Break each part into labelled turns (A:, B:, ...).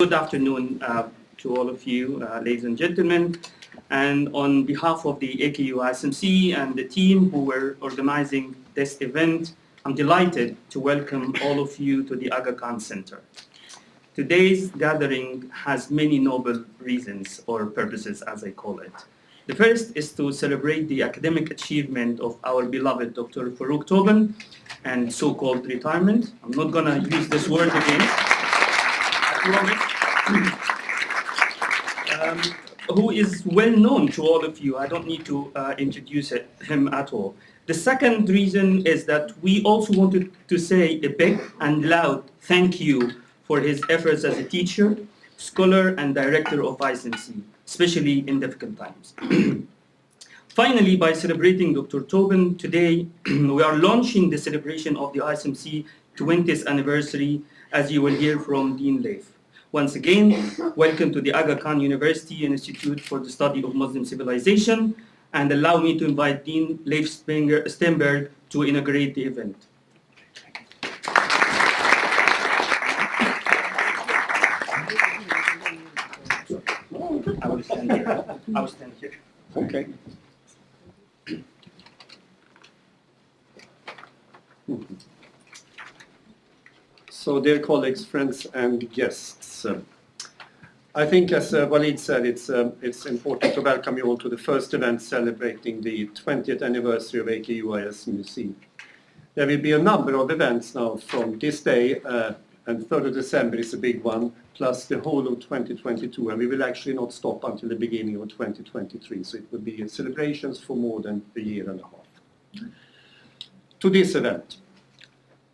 A: Good afternoon to all of you, ladies and gentlemen. And on behalf of the AKU-ISMC and the team who were organizing this event, I'm delighted to welcome all of you to the Aga Khan Center. Today's gathering has many noble reasons or purposes, as I call it. The first is to celebrate the academic achievement of our beloved Dr. Farouk Topan and so-called retirement. I'm not going to use this word again. Who is well known to all of you. I don't need to introduce him at all. The second reason is that we also wanted to say a big and loud thank you for his efforts as a teacher, scholar, and director of ISMC, especially in difficult times. Finally, by celebrating Dr. Topan today, we are launching the celebration of the ISMC 20th anniversary, as you will hear from Dean Leif. Once again, welcome to the Aga Khan University Institute for the Study of Muslim Civilization, and allow me to invite Dean Leif Stenberg to inaugurate the event. I will stand here. I will stand here.
B: Okay. So, dear colleagues, friends, and guests, I think, as Walid said, it's important to welcome you all to the first event celebrating the 20th anniversary of AKU-ISMC. There will be a number of events now from this day, and 3rd of December is a big one, plus the whole of 2022, and we will actually not stop until the beginning of 2023, so it will be celebrations for more than a year and a half. To this event.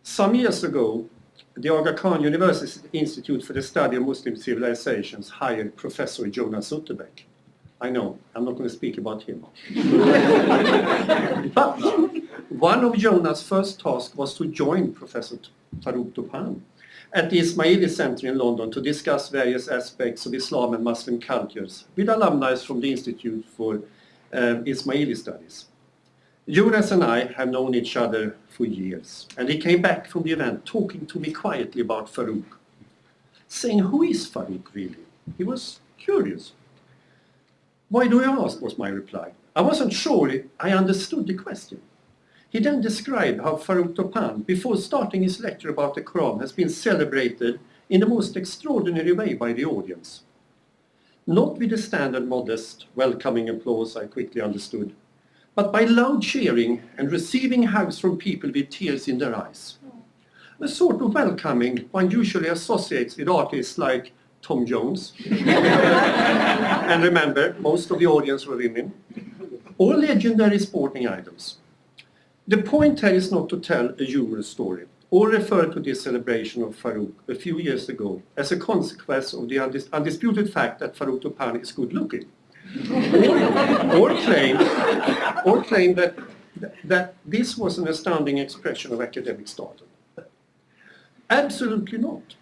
B: Some years ago, the Aga Khan University Institute for the Study of Muslim Civilizations hired Professor Jonas Utterbeck. I know, I'm not going to speak about him. But one of Jonas' first tasks was to join Professor Farouk Topan at the Ismaili Center in London to discuss various aspects of Islam and Muslim cultures with alumni from the Institute for Ismaili Studies. Jonas and I have known each other for years, and he came back from the event talking to me quietly about Farouk, saying, "Who is Farouk really?" He was curious. "Why do you ask?" was my reply. I wasn't sure I understood the question. He then described how Farouk Topan, before starting his lecture about the Quran, has been celebrated in the most extraordinary way by the audience. Not with the standard modest, welcoming applause, I quickly understood, but by loud cheering and receiving hugs from people with tears in their eyes. A sort of welcoming one usually associates with artists like Tom Jones, and remember, most of the audience were women, or legendary sporting items. The point here is not to tell a humorous story, or refer to this celebration of Farouk a few years ago as a consequence of the undisputed fact that Farouk Topan is good looking. or claim that this was an astounding expression of academic stardom. Absolutely not.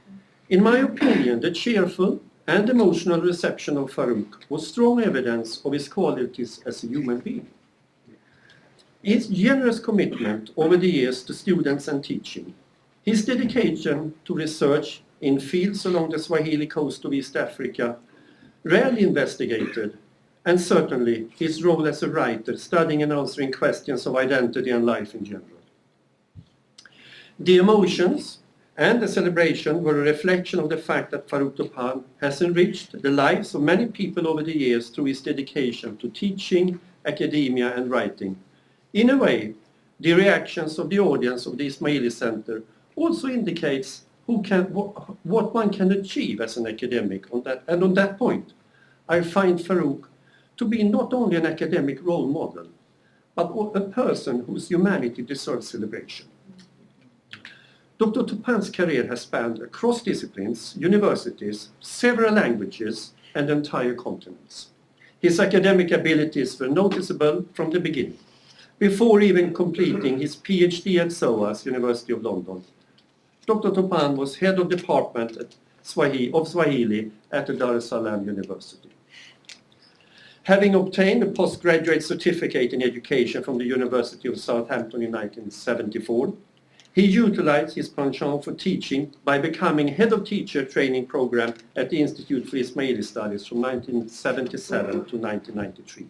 B: In my opinion, the cheerful and emotional reception of Farouk was strong evidence of his qualities as a human being. His generous commitment over the years to students and teaching, his dedication to research in fields along the Swahili coast of East Africa, rarely investigated, and certainly his role as a writer, studying and answering questions of identity and life in general. The emotions and the celebration were a reflection of the fact that Farouk Topan has enriched the lives of many people over the years through his dedication to teaching, academia, and writing. In a way, the reactions of the audience of the Ismaili Center also indicates what one can achieve as an academic. And on that point, I find Farouk to be not only an academic role model, but a person whose humanity deserves celebration. Dr. Topan's career has spanned across disciplines, universities, several languages, and entire continents. His academic abilities were noticeable from the beginning, before even completing his PhD at SOAS, University of London. Dr. Topan was head of department of Swahili at the Dar-es-Salaam University. Having obtained a postgraduate certificate in education from the University of Southampton in 1974, He utilized his penchant for teaching by becoming head of teacher training program at the Institute for Swahili Studies from 1977 to 1993.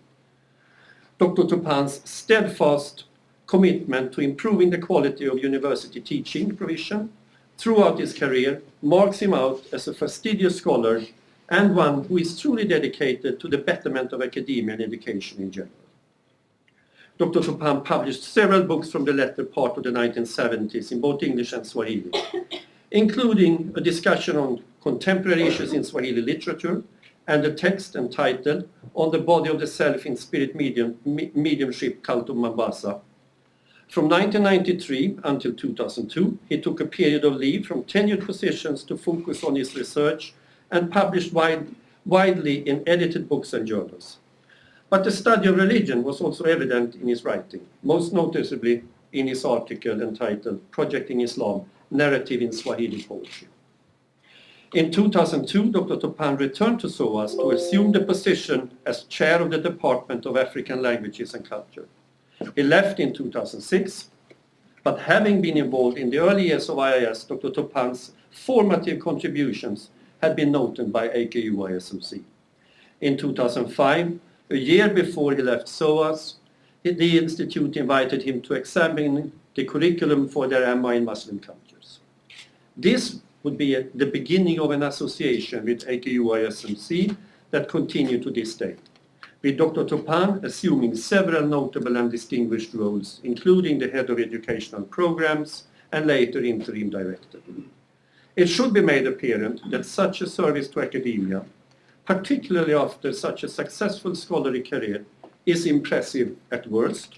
B: Dr. Topan's steadfast commitment to improving the quality of university teaching provision throughout his career marks him out as a fastidious scholar and one who is truly dedicated to the betterment of academia and education in general. Dr. Topan published several books from the latter part of the 1970s in both English and Swahili, including a discussion on contemporary issues in Swahili literature and a text entitled On the Body of the Self in Spirit Mediumship Cult of Mombasa. From 1993 until 2002, he took a period of leave from tenured positions to focus on his research and published widely in edited books and journals. But the study of religion was also evident in his writing, most noticeably in his article entitled Projecting Islam, Narrative in Swahili Poetry. In 2002, Dr. Topan returned to SOAS to assume the position as chair of the Department of African Languages and Culture. He left in 2006, but having been involved in the early years of IIS, Dr. Topan's formative contributions had been noted by AKU-ISMC. In 2005, a year before he left SOAS, the Institute invited him to examine the curriculum for their MA in Muslim cultures. This would be the beginning of an association with AKU-ISMC that continued to this day, with Dr. Topan assuming several notable and distinguished roles, including the head of educational programs and later interim director. It should be made apparent that such a service to academia, particularly after such a successful scholarly career, is impressive at worst,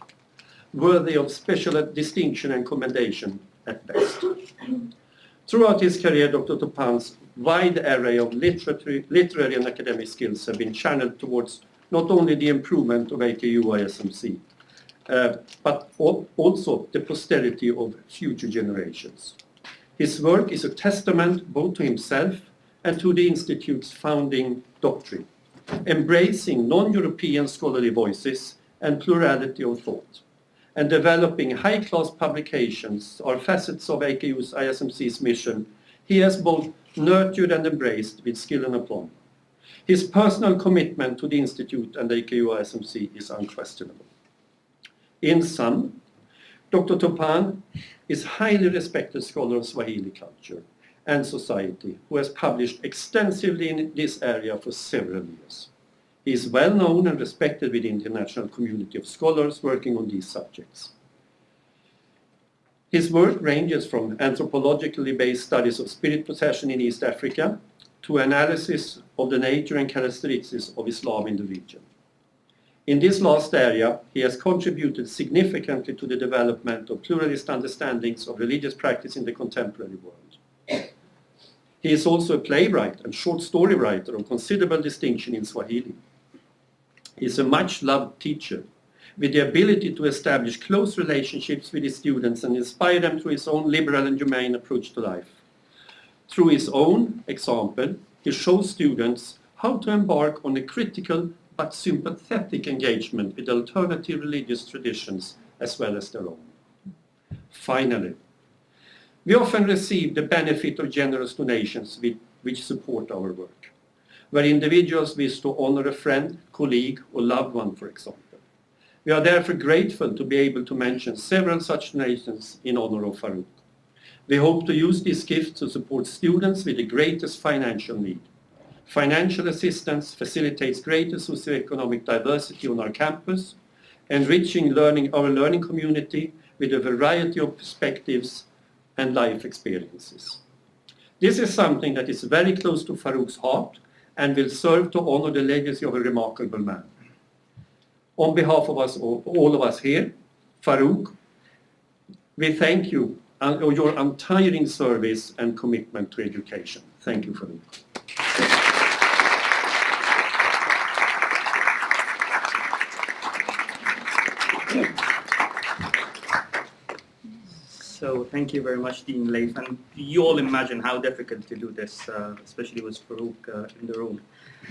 B: worthy of special distinction and commendation at best. Throughout his career, Dr. Topan's wide array of literary and academic skills have been channeled towards not only the improvement of AKU-ISMC, but also the posterity of future generations. His work is a testament both to himself and to the Institute's founding doctrine, embracing non-European scholarly voices and plurality of thought, and developing high-class publications are facets of AKU-ISMC's mission he has both nurtured and embraced with skill and aplomb. His personal commitment to the Institute and AKU-ISMC is unquestionable. In sum, Dr. Topan is a highly respected scholar of Swahili culture and society who has published extensively in this area for several years. He is well known and respected within the international community of scholars working on these subjects. His work ranges from anthropologically based studies of spirit possession in East Africa to analysis of the nature and characteristics of Islam in the region. In this last area, he has contributed significantly to the development of pluralist understandings of religious practice in the contemporary world. He is also a playwright and short story writer of considerable distinction in Swahili. He is a much-loved teacher with the ability to establish close relationships with his students and inspire them through his own liberal and humane approach to life. Through his own example, he shows students how to embark on a critical but sympathetic engagement with alternative religious traditions as well as their own. Finally, we often receive the benefit of generous donations which support our work, where individuals wish to honor a friend, colleague, or loved one, for example. We are therefore grateful to be able to mention several such donations in honor of Farouk. We hope to use this gift to support students with the greatest financial need. Financial assistance facilitates greater socioeconomic diversity on our campus, enriching our learning community with a variety of perspectives and life experiences. This is something that is very close to Farouk's heart and will serve to honor the legacy of a remarkable man. On behalf of us, all of us here, Farouk, we thank you for your untiring service and commitment to education. Thank you, Farouk.
A: So thank you very much, Dean Leif. And you all imagine how difficult to do this, especially with Farouk in the room.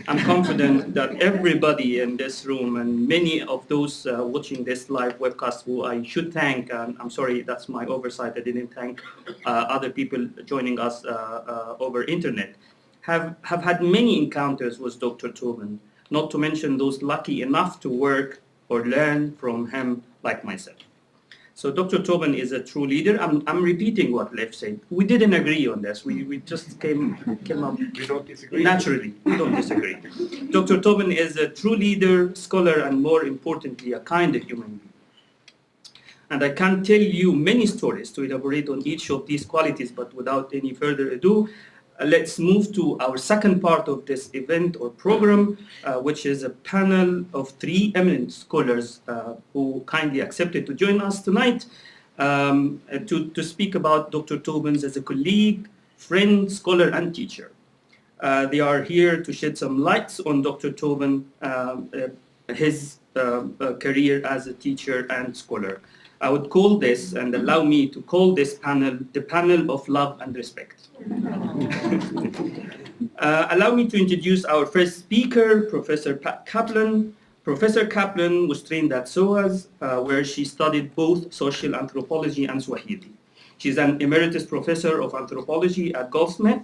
A: I'm confident that everybody in this room and many of those watching this live webcast who I should thank, and I'm sorry, that's my oversight, I didn't thank other people joining us over internet, have had many encounters with Dr. Topan, not to mention those lucky enough to work or learn from him like myself. So Dr. Topan is a true leader. I'm repeating what Leif said. We didn't agree on this. We just came up.
C: We don't disagree.
A: Naturally, we don't disagree. Dr. Topan is a true leader, scholar, and more importantly, a kind human being. And I can tell you many stories to elaborate on each of these qualities, but without any further ado, let's move to our second part of this event or program, which is a panel of 3 eminent scholars who kindly accepted to join us tonight to speak about Dr. Topan as a colleague, friend, scholar, and teacher. They are here to shed some lights on Dr. Topan, his career as a teacher and scholar. I would call this, and allow me to call this panel, the panel of love and respect. Allow me to introduce our first speaker, Professor Kaplan. Professor Kaplan was trained at SOAS, where she studied both social anthropology and Swahili. She's an emeritus professor of anthropology at Goldsmith,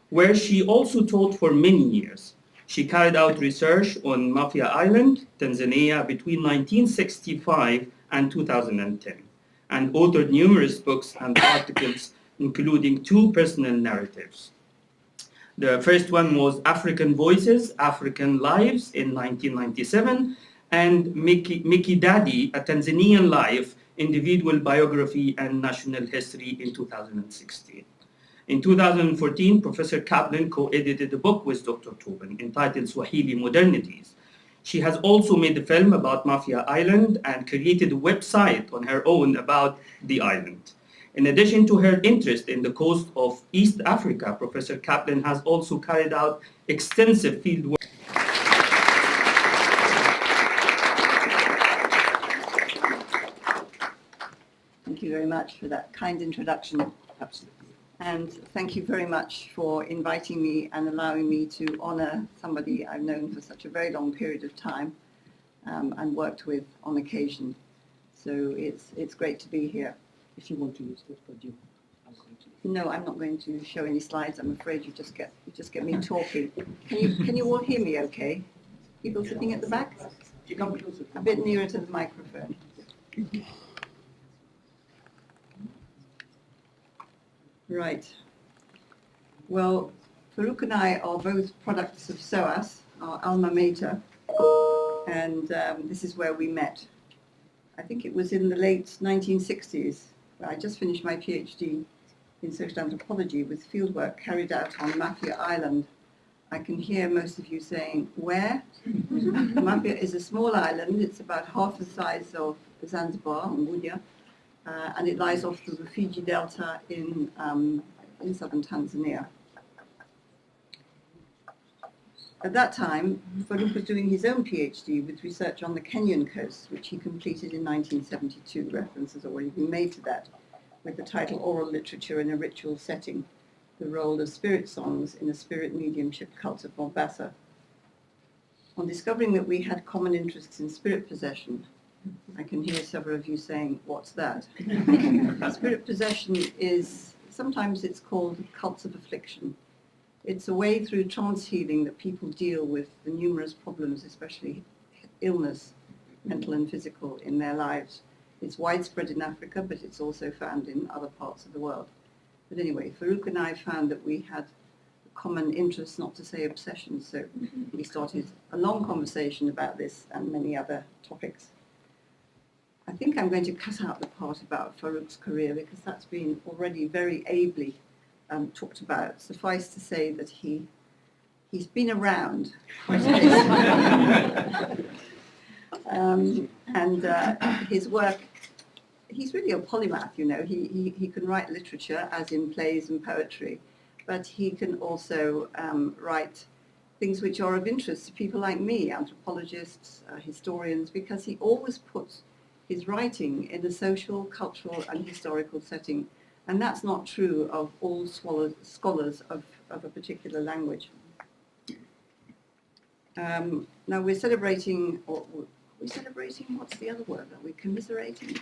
A: where she also taught for many years. She carried out research on Mafia Island, Tanzania, between 1965 and 2010, and authored numerous books and articles, including 2 personal narratives. The first one was African Voices, African Lives in 1997, and Mickey Daddy, A Tanzanian Life, Individual Biography and National History in 2016. In 2014, Professor Kaplan co-edited a book with Dr. Topan entitled Swahili Modernities. She has also made a film about Mafia Island and created a website on her own about the island. In addition to her interest in the coast of East Africa, Professor Kaplan has also carried out extensive field work.
D: Thank you very much for that kind introduction.
A: Absolutely.
D: And thank you very much for inviting me and allowing me to honor somebody I've known for such a very long period of time and worked with on occasion. So it's great to be here.
E: If you want to use this podium, I'm going to.
D: No, I'm not going to show any slides. I'm afraid you just get me talking. Can you all hear me okay? People sitting at the back?
E: You come closer.
D: A bit nearer to the microphone. Right. Well, Farouk and I are both products of SOAS, our alma mater, and this is where we met. I think it was in the late 1960s. I just finished my PhD in social anthropology with fieldwork carried out on Mafia Island. I can hear most of you saying, where? Mafia is a small island. It's about half the size of Zanzibar, Unguja, and it lies off the Rufiji Delta in southern Tanzania. At that time, Farouk was doing his own PhD with research on the Kenyan coast, which he completed in 1972. Reference has already been made to that, with the title Oral Literature in a Ritual Setting, the Role of Spirit Songs in a Spirit Mediumship Cult of Mombasa. On discovering that we had common interests in spirit possession, I can hear several of you saying, what's that? Spirit possession is, sometimes it's called cults of affliction. It's a way through trance healing that people deal with the numerous problems, especially illness, mental and physical, in their lives. It's widespread in Africa, but it's also found in other parts of the world. But anyway, Farouk and I found that we had a common interest, not to say obsession, so we started a long conversation about this and many other topics. I think I'm going to cut out the part about Farouk's career because that's been already very ably talked about. Suffice to say that he's been around quite a bit. And his work, he's really a polymath, you know. He can write literature, as in plays and poetry, but he can also write things which are of interest to people like me, anthropologists, historians, because he always puts his writing in a social, cultural and historical setting. And that's not true of all scholars of a particular language. Now we're celebrating, what's the other word? Are we commiserating?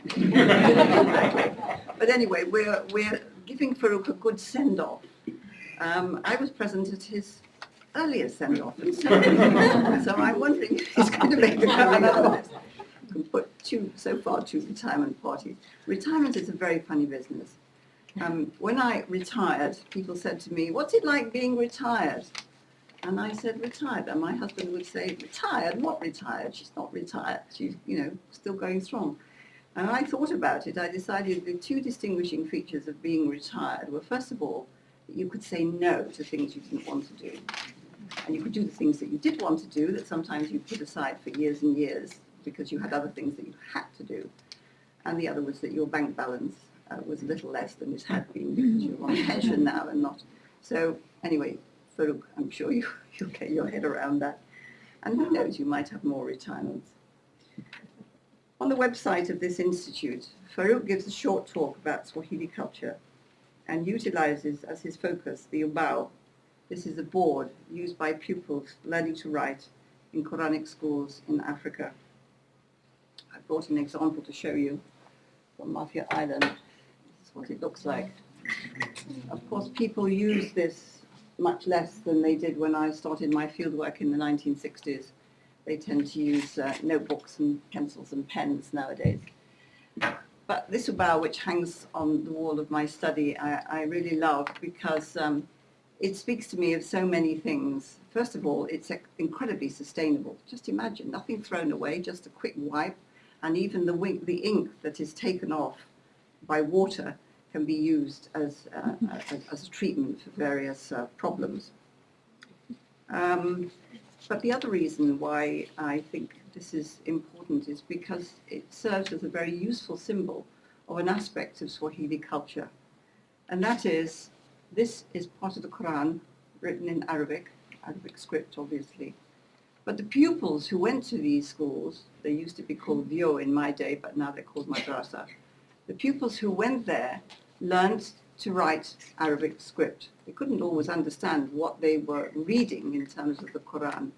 D: But anyway, we're giving Farouk a good send-off. I was present at his earlier send-off, and so I'm wondering if he's going to make a career out of this. You can put so far two retirement parties. Retirement is a very funny business. When I retired, people said to me, "What's it like being retired?" And I said, "Retired." And my husband would say, "Retired? What retired? She's not retired. She's, still going strong." And I thought about it. I decided the two distinguishing features of being retired were, first of all, that you could say no to things you didn't want to do. And you could do the things that you did want to do that sometimes you put aside for years and years because you had other things that you had to do. And the other was that your bank balance was a little less than it had been because you're on pension now and not. So anyway, Farouk, I'm sure you'll get your head around that. And who knows, you might have more retirements. On the website of this institute, Farouk gives a short talk about Swahili culture and utilizes as his focus the ubao. This is a board used by pupils learning to write in Quranic schools in Africa. I brought an example to show you from Mafia Island. This is what it looks like. Of course, people use this much less than they did when I started my fieldwork in the 1960s. They tend to use notebooks and pencils and pens nowadays. But this ubao, which hangs on the wall of my study, I really love because it speaks to me of so many things. First of all, it's incredibly sustainable. Just imagine, nothing thrown away, just a quick wipe, and even the ink that is taken off by water can be used as a treatment for various problems. But the other reason why I think this is important is because it serves as a very useful symbol of an aspect of Swahili culture. And that is, this is part of the Quran written in Arabic script obviously. But the pupils who went to these schools, they used to be called Vyo in my day, but now they're called madrasa. The pupils who went there learned to write Arabic script. They couldn't always understand what they were reading in terms of the Quran,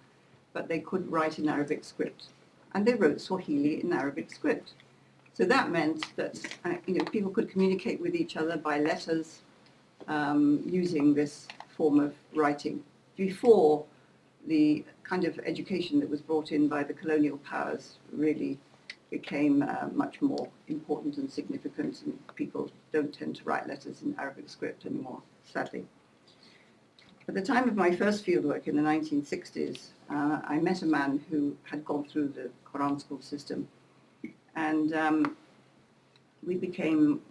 D: but they could write in Arabic script. And they wrote Swahili in Arabic script. So that meant that people could communicate with each other by letters using this form of writing. Before the kind of education that was brought in by the colonial powers really became much more important and significant, and people don't tend to write letters in Arabic script anymore, sadly. At the time of my first fieldwork in the 1960s, I met a man who had gone through the Quran school system, and we became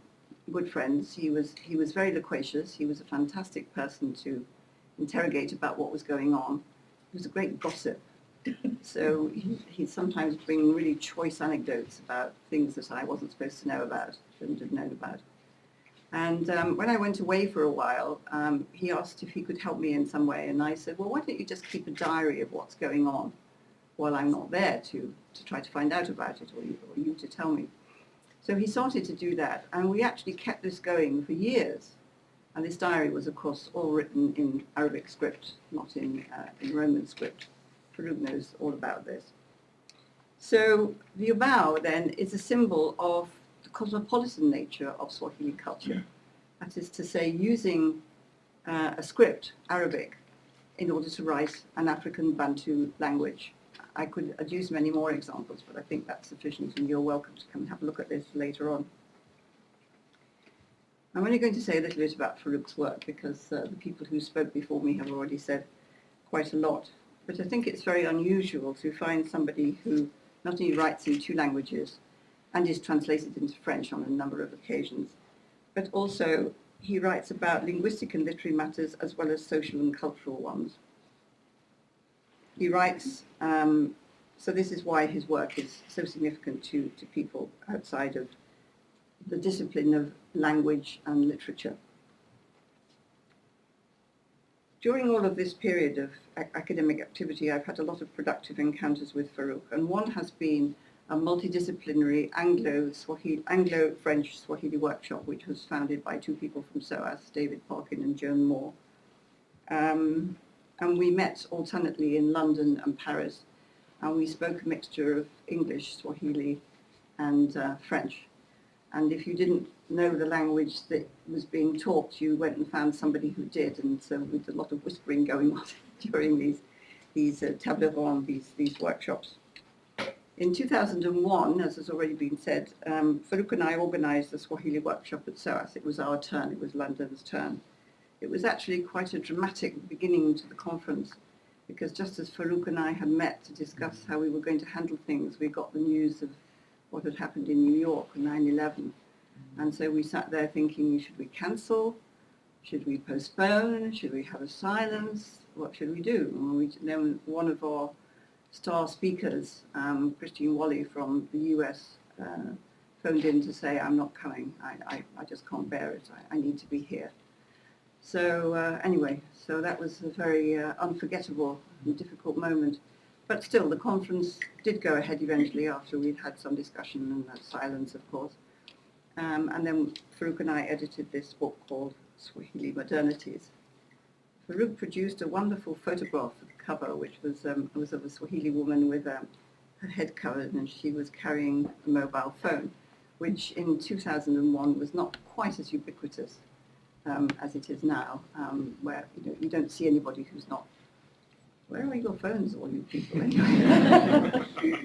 D: good friends. He was very loquacious. He was a fantastic person to interrogate about what was going on. He was a great gossip. So he'd sometimes bring really choice anecdotes about things that I wasn't supposed to know about, shouldn't have known about. And when I went away for a while, he asked if he could help me in some way. And I said, well, why don't you just keep a diary of what's going on while I'm not there to try to find out about it, or you to tell me. So he started to do that. And we actually kept this going for years. And this diary was, of course, all written in Arabic script, not in Roman script. Farouk knows all about this. So the ubao, then, is a symbol of the cosmopolitan nature of Swahili culture. That is to say, using a script, Arabic, in order to write an African Bantu language. I could adduce many more examples, but I think that's sufficient, and you're welcome to come and have a look at this later on. I'm only going to say a little bit about Farouk's work because the people who spoke before me have already said quite a lot. But I think it's very unusual to find somebody who not only writes in two languages and is translated into French on a number of occasions, but also he writes about linguistic and literary matters as well as social and cultural ones. He writes, so this is why his work is so significant to people outside of the discipline of language and literature. During all of this period of academic activity, I've had a lot of productive encounters with Farouk, and one has been a multidisciplinary Anglo-French Swahili workshop, which was founded by two people from SOAS, David Parkin and Joan Moore. And we met alternately in London and Paris, and we spoke a mixture of English, Swahili, and French. And if you didn't know the language that was being taught, you went and found somebody who did, and so with a lot of whispering going on during these table ronde, these workshops. In 2001, as has already been said, Farouk and I organised the Swahili workshop at SOAS. It was our turn, it was London's turn. It was actually quite a dramatic beginning to the conference, because just as Farouk and I had met to discuss how we were going to handle things, we got the news of what had happened in New York on 9/11. And so we sat there thinking, should we cancel? Should we postpone? Should we have a silence? What should we do? And then one of our star speakers, Christine Wally from the US, phoned in to say, I'm not coming. I just can't bear it. I need to be here. So anyway, so that was a very unforgettable and difficult moment. But still, the conference did go ahead eventually after we'd had some discussion and that silence, of course. And then Farouk and I edited this book called Swahili Modernities. Farouk produced a wonderful photograph for the cover, which was of a Swahili woman with her head covered, and she was carrying a mobile phone, which in 2001 was not quite as ubiquitous as it is now, where you don't see anybody who's not. Where are your phones, all you people? Anyway?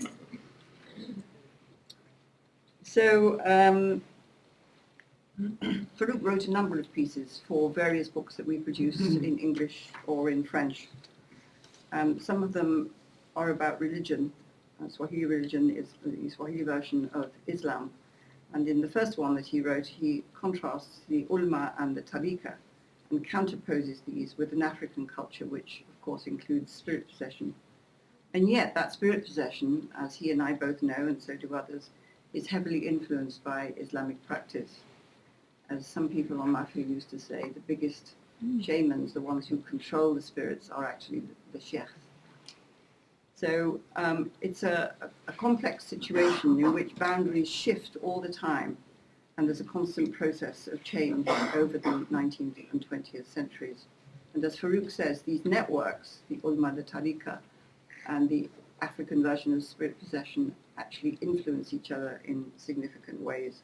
D: So Farouk wrote a number of pieces for various books that we produced in English or in French. Some of them are about religion. Swahili religion is the Swahili version of Islam. And in the first one that he wrote, he contrasts the ulma and the tariqa and counterposes these with an African culture, which of course includes spirit possession. And yet that spirit possession, as he and I both know, and so do others, is heavily influenced by Islamic practice. As some people on Mafia used to say, the biggest shamans, the ones who control the spirits, are actually the sheikhs. So it's a complex situation in which boundaries shift all the time, and there's a constant process of change over the 19th and 20th centuries. And as Farouk says, these networks, the ulma, the tariqa, and the African version of spirit possession actually influence each other in significant ways.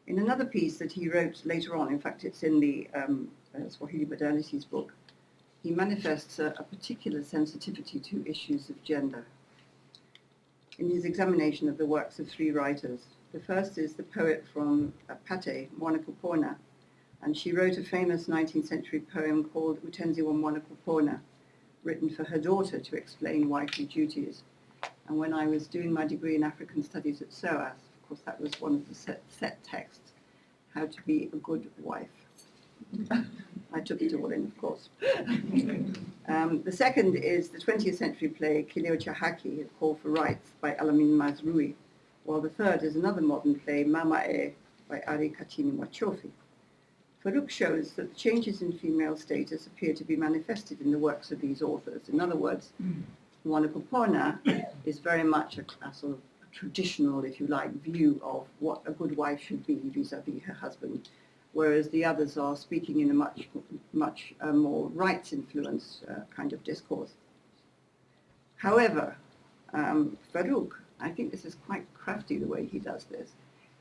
D: In another piece that he wrote later on, in fact it's in the Swahili Modernities book, he manifests a particular sensitivity to issues of gender. In his examination of the works of three writers, the first is the poet from Pate, Mwanakupona, and she wrote a famous 19th century poem called Utenzi wa Mwanakupona, written for her daughter to explain wifely duties. And when I was doing my degree in African Studies at SOAS, of course that was one of the set texts, how to be a good wife. I took it all in, of course. The second is the 20th century play Kileo cha Haki, A Call for Rights, by Alamin Mazrui, while the third is another modern play, Mama E, by Ari Katini Mwachofi. Farouk shows that the changes in female status appear to be manifested in the works of these authors. In other words, Mwanakupona is very much a sort of traditional, if you like, view of what a good wife should be vis-à-vis her husband, whereas the others are speaking in a much more rights-influenced kind of discourse. However, Farouk, I think this is quite crafty the way he does this,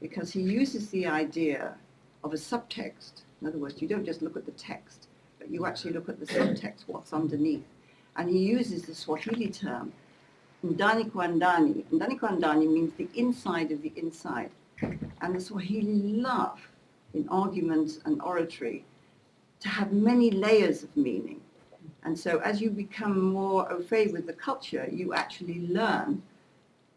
D: because he uses the idea of a subtext. In other words, you don't just look at the text, but you actually look at the subtext, what's underneath. And he uses the Swahili term, ndani kwa ndani. Ndani kwa ndani means the inside of the inside. And the Swahili love, in argument and oratory, to have many layers of meaning. And so as you become more au fait with the culture, you actually learn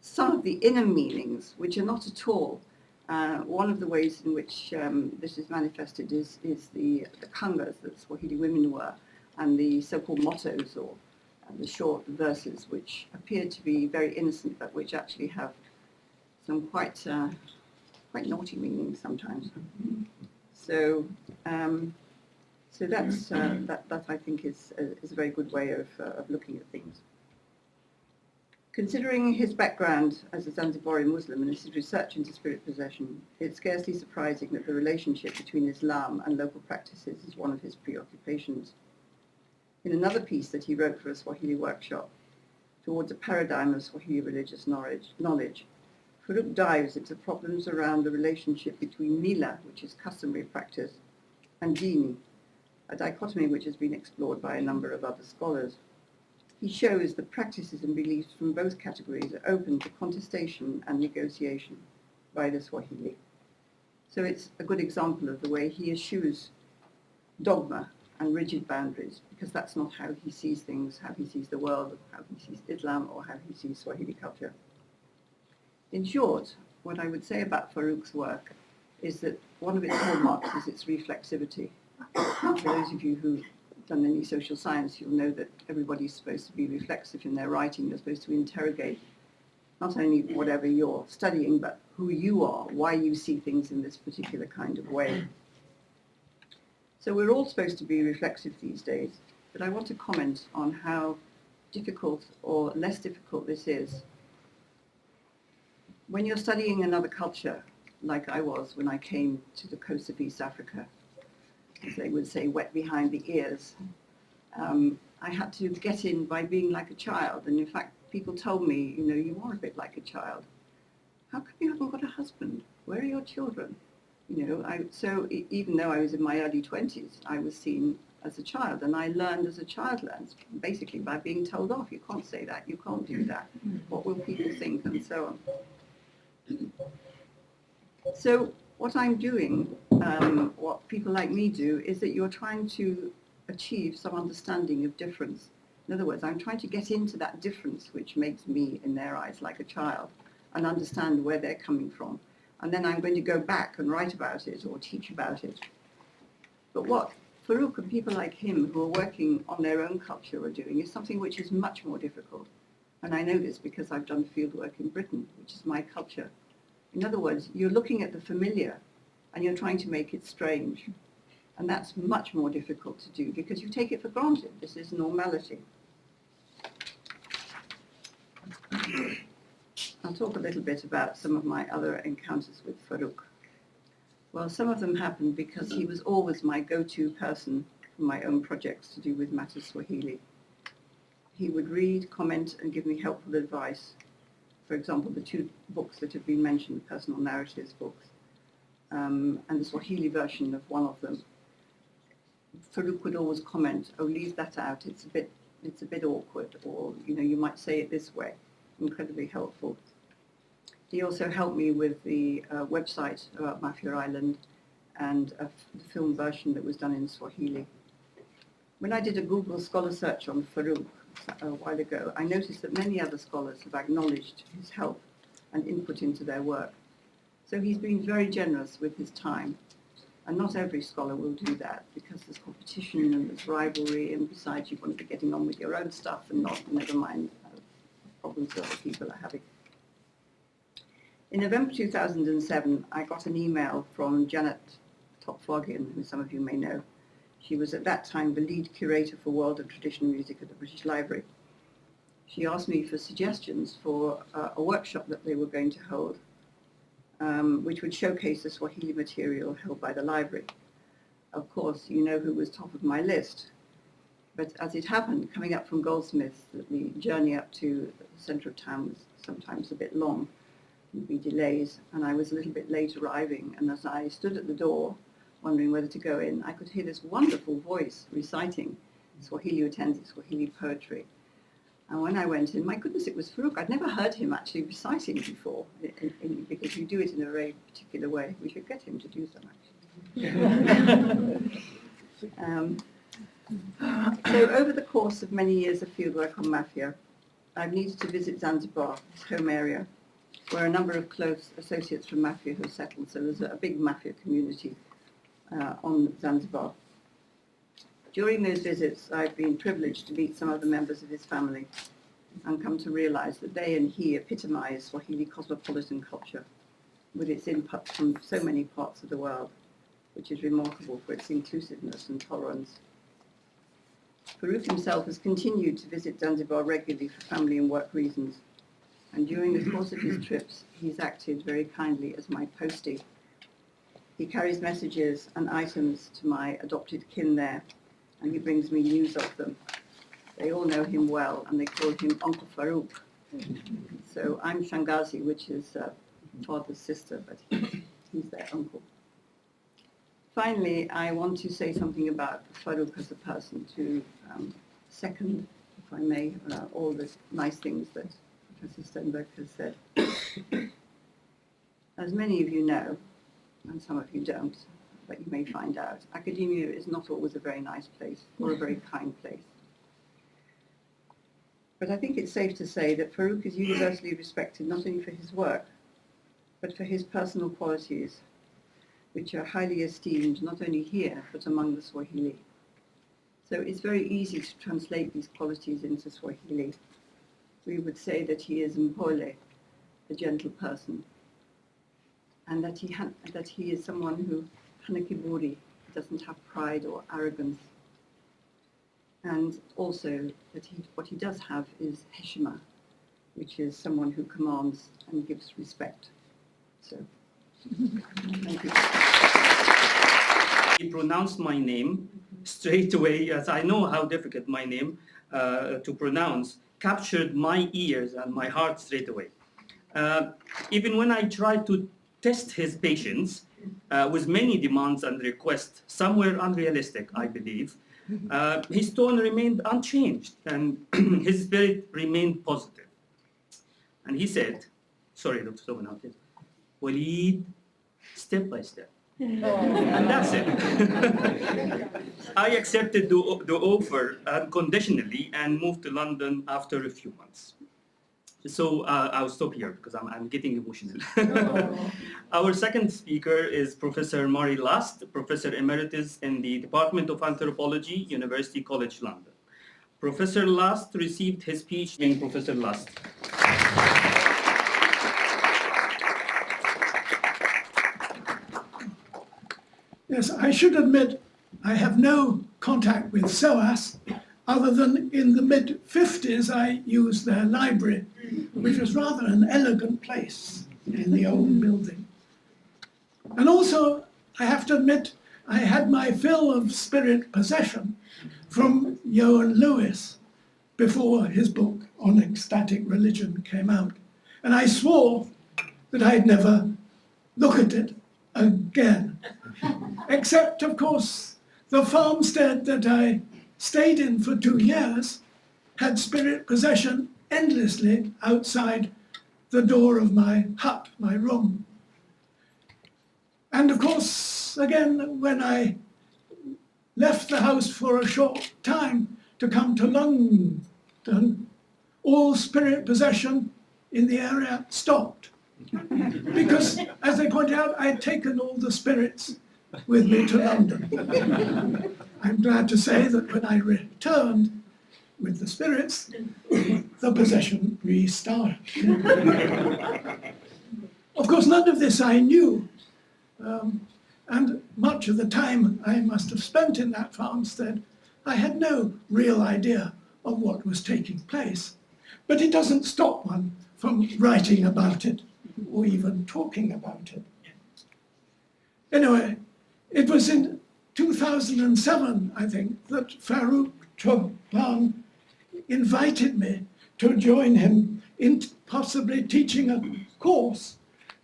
D: some of the inner meanings, which are not at all. One of the ways in which this is manifested is the kangas that Swahili women wear, and the so-called mottos, or the short verses, which appear to be very innocent, but which actually have some quite naughty meanings sometimes. So, that's that I think is a very good way of looking at things. Considering his background as a Zanzibari Muslim and his research into spirit possession, it's scarcely surprising that the relationship between Islam and local practices is one of his preoccupations. In another piece that he wrote for a Swahili workshop, Towards a Paradigm of Swahili Religious Knowledge, Farouk dives into problems around the relationship between mila, which is customary practice, and dini, a dichotomy which has been explored by a number of other scholars. He shows that practices and beliefs from both categories are open to contestation and negotiation by the Swahili. So it's a good example of the way he eschews dogma and rigid boundaries, because that's not how he sees things, how he sees the world, how he sees Islam, or how he sees Swahili culture. In short, what I would say about Farouk's work is that one of its hallmarks is its reflexivity. For those of you who've done any social science, you'll know that everybody's supposed to be reflexive in their writing. You're supposed to interrogate not only whatever you're studying, but who you are, why you see things in this particular kind of way. So we're all supposed to be reflexive these days, but I want to comment on how difficult or less difficult this is. When you're studying another culture, like I was when I came to the coast of East Africa, as they would say, wet behind the ears, I had to get in by being like a child. And in fact, people told me, you know, you are a bit like a child. How come you haven't got a husband? Where are your children? You know, even though I was in my early 20s, I was seen as a child, and I learned as a child learns, basically by being told off. You can't say that, you can't do that. What will people think, and so on. So what I'm doing, what people like me do, is that you're trying to achieve some understanding of difference. In other words, I'm trying to get into that difference which makes me, in their eyes, like a child, and understand where they're coming from. And then I'm going to go back and write about it or teach about it. But what Farouk and people like him who are working on their own culture are doing is something which is much more difficult. And I know this because I've done field work in Britain, which is my culture. In other words, you're looking at the familiar and you're trying to make it strange. And that's much more difficult to do because you take it for granted. This is normality. I'll talk a little bit about some of my other encounters with Farouk. Well, some of them happened because he was always my go-to person for my own projects to do with matters Swahili. He would read, comment, and give me helpful advice. For example, the two books that have been mentioned, personal narratives books, and the Swahili version of one of them. Farouk would always comment, "Oh, leave that out. It's a bit awkward," or you might say it this way. Incredibly helpful. He also helped me with the website about Mafia Island and the film version that was done in Swahili. When I did a Google Scholar search on Farouk a while ago, I noticed that many other scholars have acknowledged his help and input into their work. So he's been very generous with his time. And not every scholar will do that because there's competition and there's rivalry, and besides you want to be getting on with your own stuff and never mind problems that other people are having. In November 2007, I got an email from Janet Topfogin, who some of you may know. She was at that time the lead curator for world and traditional music at the British Library. She asked me for suggestions for a workshop that they were going to hold, which would showcase the Swahili material held by the library. Of course, you know who was top of my list. But as it happened, coming up from Goldsmiths, the journey up to the centre of town was sometimes a bit long. There'd be delays, and I was a little bit late arriving. And as I stood at the door, wondering whether to go in, I could hear this wonderful voice reciting Swahili authentic Swahili poetry. And when I went in, my goodness, it was Farouk. I'd never heard him actually reciting before, because you do it in a very particular way. We should get him to do some, actually. So over the course of many years of fieldwork on Mafia, I've needed to visit Zanzibar, his home area, where a number of close associates from Mafia have settled. So there's a big Mafia community on Zanzibar. During those visits, I've been privileged to meet some of the members of his family and come to realize that they and he epitomize Swahili cosmopolitan culture with its input from so many parts of the world, which is remarkable for its inclusiveness and tolerance. Farouk himself has continued to visit Zanzibar regularly for family and work reasons, And during the course of his trips, he's acted very kindly as my postie. He carries messages and items to my adopted kin there, and he brings me news of them. They all know him well, and they call him Uncle Farouk. So I'm Shangazi, which is father's sister, but he's their uncle. Finally, I want to say something about Farouk as a person to second, if I may, all the nice things that Professor Stenberg has said. As many of you know, and some of you don't, but you may find out, academia is not always a very nice place or a very kind place. But I think it's safe to say that Farouk is universally respected not only for his work, but for his personal qualities, which are highly esteemed not only here, but among the Swahili. So it's very easy to translate these qualities into Swahili. We would say that he is mpole, a gentle person, and that he is someone who hana kiburi, doesn't have pride or arrogance. And also that what he does have is heshima, which is someone who commands and gives respect. So, thank you.
A: He pronounced my name straight away, as I know how difficult my name to pronounce, captured my ears and my heart straight away. Even when I tried to test his patience with many demands and requests, some were unrealistic, I believe, his tone remained unchanged and his spirit remained positive. And he said, sorry, Dr. Topan, Walid, step by step. And that's it. I accepted the offer unconditionally and moved to London after a few months. So I'll stop here because I'm getting emotional. Our second speaker is Professor Murray Last, Professor Emeritus in the Department of Anthropology, University College London. Professor Last received his PhD in Professor Last.
C: Yes, I should admit I have no contact with SOAS other than in the mid-50s I used their library, which was rather an elegant place in the old building. And also, I have to admit, I had my fill of spirit possession from Johan Lewis before his book on ecstatic religion came out. And I swore that I'd never look at it again. Except, of course, the farmstead that I stayed in for 2 years had spirit possession endlessly outside the door of my hut, my room. And of course, again, when I left the house for a short time to come to London, all spirit possession in the area stopped. Because, as they pointed out, I had taken all the spirits with me to London. I'm glad to say that when I returned with the spirits, the possession restarted. Of course, none of this I knew, and much of the time I must have spent in that farmstead, I had no real idea of what was taking place. But it doesn't stop one from writing about it or even talking about it. Anyway, it was in 2007, I think, that Farouk Topan invited me to join him in possibly teaching a course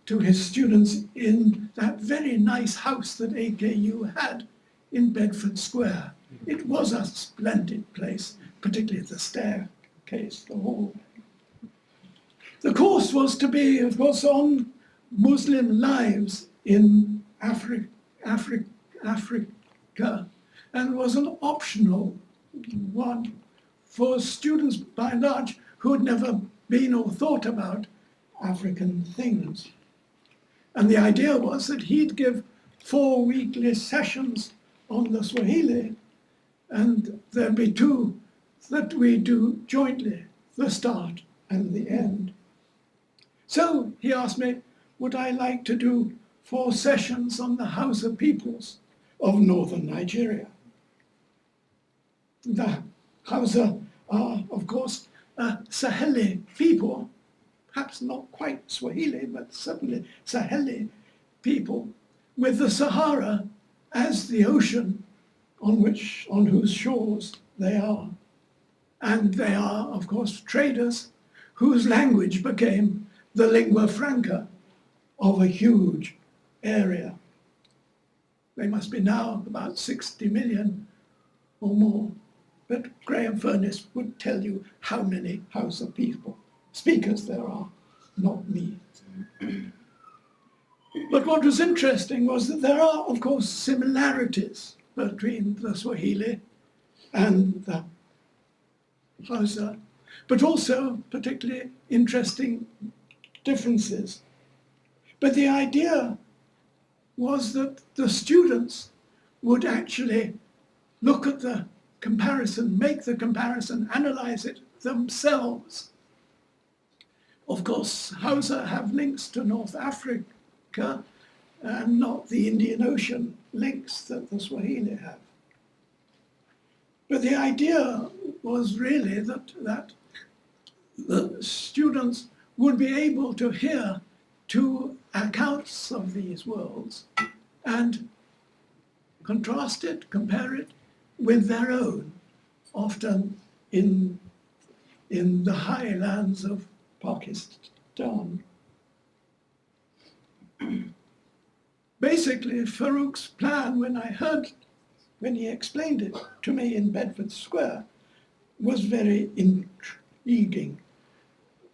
C: to his students in that very nice house that AKU had in Bedford Square. It was a splendid place, particularly the staircase, the hall. The course was to be, of course, on Muslim lives in Africa, and was an optional one for students, by and large, who had never been or thought about African things. And the idea was that he'd give 4 weekly sessions on the Swahili, and there'd be 2 that we do jointly, the start and the end. So he asked me, would I like to do 4 sessions on the Hausa peoples of northern Nigeria? The Hausa are, of course, a Swahili people, perhaps not quite Swahili, but certainly Swahili people, with the Sahara as the ocean on whose shores they are. And they are, of course, traders whose language became the lingua franca of a huge area. They must be now about 60 million or more. But Graham Furness would tell you how many Hausa people, speakers there are, not me. But what was interesting was that there are, of course, similarities between the Swahili and the Hausa, but also particularly interesting differences. But the idea was that the students would actually look at the comparison, make the comparison, analyze it themselves. Of course, Hausa have links to North Africa and not the Indian Ocean links that the Swahili have. But the idea was really that the students would be able to hear two accounts of these worlds and contrast it, compare it with their own, often in the highlands of Pakistan. Basically, Farouk's plan, when he explained it to me in Bedford Square, was very intriguing,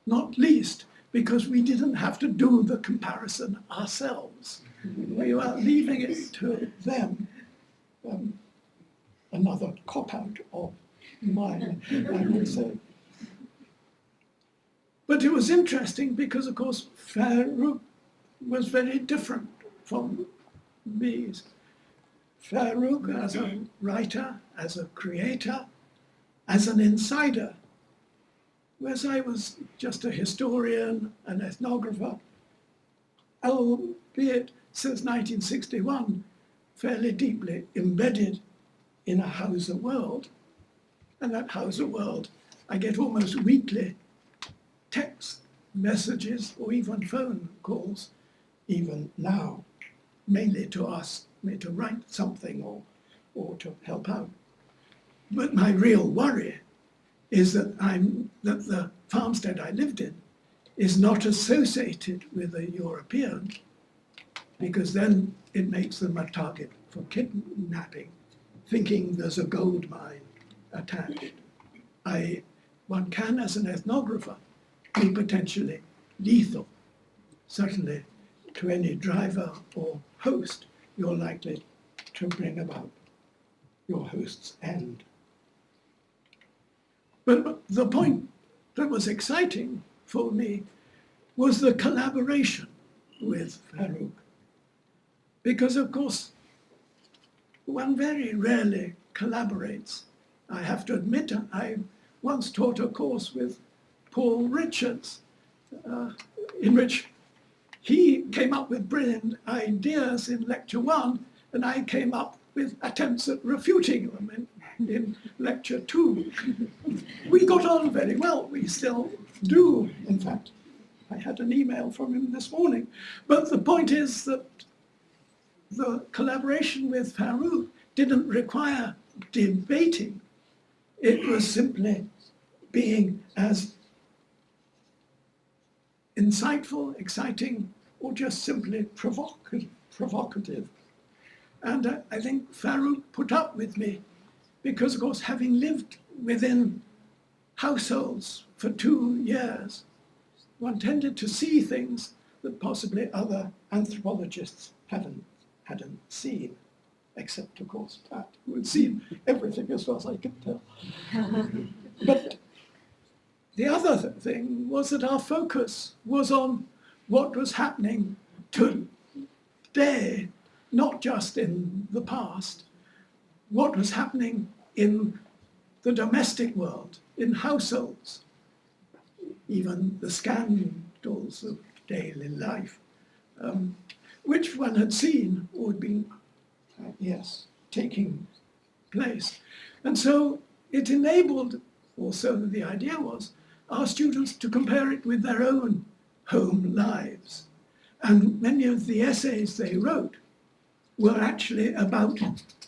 C: not least because we didn't have to do the comparison ourselves. We were leaving it to them. Another cop-out of mine, I would say. But it was interesting because, of course, Farouk was very different from these. Farouk, as a writer, as a creator, as an insider, whereas I was just a historian, an ethnographer, albeit since 1961, fairly deeply embedded in a Hausa world. And that Hausa world, I get almost weekly text messages or even phone calls, even now, mainly to ask me to write something or to help out. But my real worry is that the farmstead I lived in is not associated with a European, because then it makes them a target for kidnapping, thinking there's a gold mine attached. One can, as an ethnographer, be potentially lethal. Certainly to any driver or host, you're likely to bring about your host's end. But the point that was exciting for me was the collaboration with Farouk. Because, of course, one very rarely collaborates. I have to admit, I once taught a course with Paul Richards, in which he came up with brilliant ideas in lecture 1, and I came up with attempts at refuting them in lecture 2. We got on very well. We still do, in fact. I had an email from him this morning. But the point is that the collaboration with Farouk didn't require debating. It was simply being as insightful, exciting, or just simply provocative. And I think Farouk put up with me because, of course, having lived within households for 2 years, one tended to see things that possibly other anthropologists hadn't seen, except, of course, Pat, who had seen everything as far as I could tell. But the other thing was that our focus was on what was happening today, not just in the past, what was happening in the domestic world, in households, even the scandals of daily life, which one had seen or had been, taking place. And so it enabled, also the idea was, our students to compare it with their own home lives. And many of the essays they wrote were actually about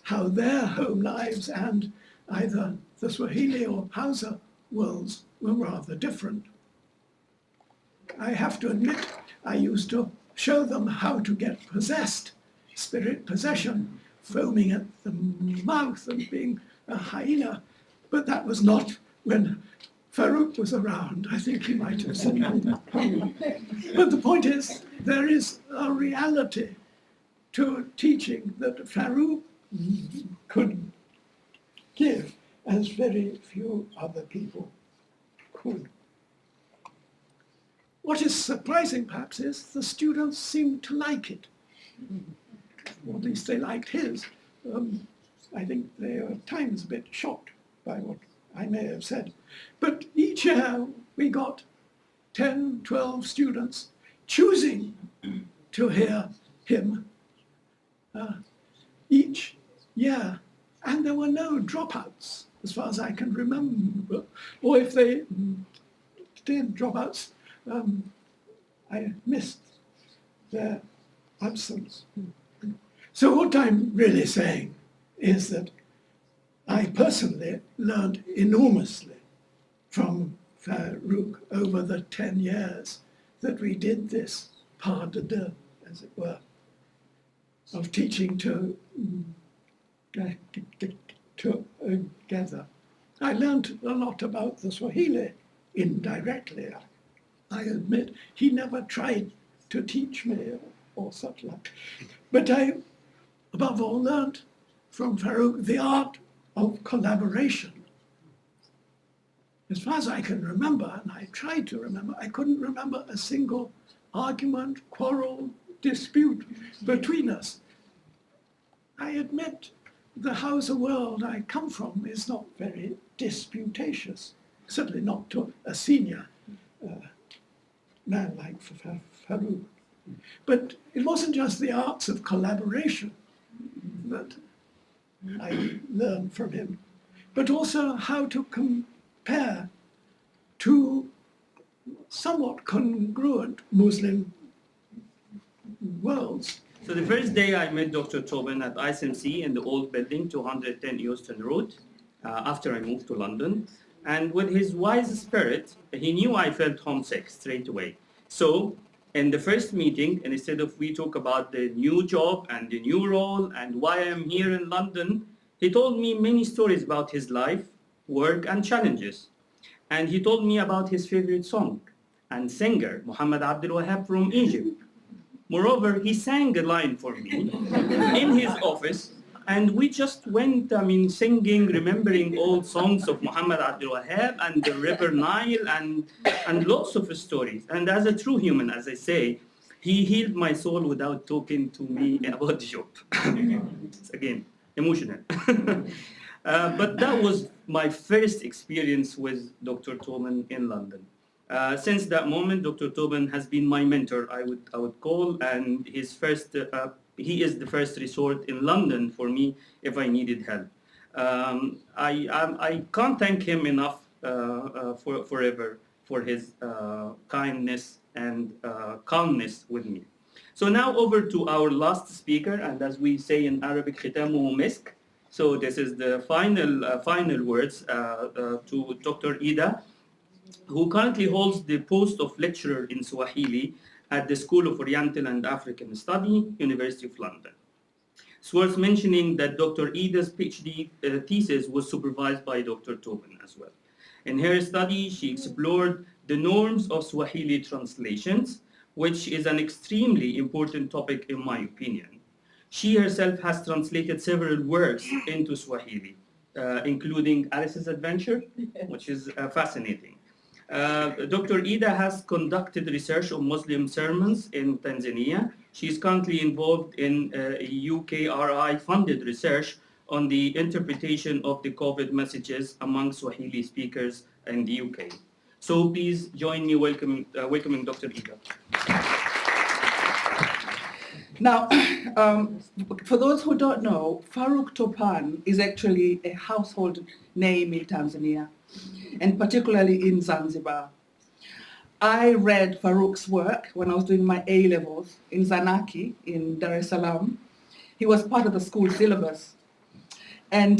C: how their home lives and either the Swahili or Hausa worlds were rather different. I have to admit, I used to show them how to get possessed, spirit possession, foaming at the mouth and being a hyena, but that was not when Farouk was around. I think he might have said that. But the point is, there is a reality to teaching that Farouk could give as very few other people could. What is surprising, perhaps, is the students seem to like it. Or at least they liked his. I think they were at times a bit shocked by what I may have said. But each year we got 10, 12 students choosing to hear him each year. And there were no dropouts, as far as I can remember. Or if they did dropouts, I missed their absence. So what I'm really saying is that I personally learned enormously from Farouk over the 10 years that we did this pas de deux, as it were, of teaching together. I learned a lot about the Swahili indirectly. I admit he never tried to teach me or such like. But I, above all, learned from Farouk the art of collaboration. As far as I can remember, and I tried to remember, I couldn't remember a single argument, quarrel, dispute between us. I admit the Hausa world I come from is not very disputatious, certainly not to a senior man like Farouk. But it wasn't just the arts of collaboration that I learned from him, but also how to compare two somewhat congruent Muslim worlds.
A: So the first day I met Dr. Topan at ISMC in the old building, 210 Euston Road, after I moved to London. And with his wise spirit, he knew I felt homesick straight away. So in the first meeting, and instead of we talk about the new job and the new role and why I'm here in London, he told me many stories about his life, work, and challenges. And he told me about his favorite song and singer, Muhammad Abdul Wahab from Egypt. Moreover, he sang a line for me in his office, and we just went, singing, remembering old songs of Muhammad Abdul Wahab and the River Nile and lots of stories. And as a true human, as I say, he healed my soul without talking to me about the job. It's, again, emotional. But that was my first experience with Dr. Topan in London. Since that moment, Dr. Topan has been my mentor, I would call, and he is the first resort in London for me if I needed help. I can't thank him enough forever for his kindness and calmness with me. So now over to our last speaker, and as we say in Arabic, khitamuhu misk. So this is the final words to Dr. Ida, who currently holds the post of lecturer in Swahili at the School of Oriental and African Study, University of London. It's worth mentioning that Dr. Ida's PhD thesis was supervised by Dr. Topan as well. In her study, she explored the norms of Swahili translations, which is an extremely important topic in my opinion. She herself has translated several works into Swahili, including Alice's Adventure, which is fascinating. Dr. Ida has conducted research on Muslim sermons in Tanzania. She is currently involved in UKRI-funded research on the interpretation of the COVID messages among Swahili speakers in the UK. So please join me welcoming Dr. Ida.
E: Now, for those who don't know, Farouk Topan is actually a household name in Tanzania. and particularly in Zanzibar. I read Farouk's work when I was doing my A-levels in Zanaki in Dar-es-Salaam. He was part of the school syllabus. And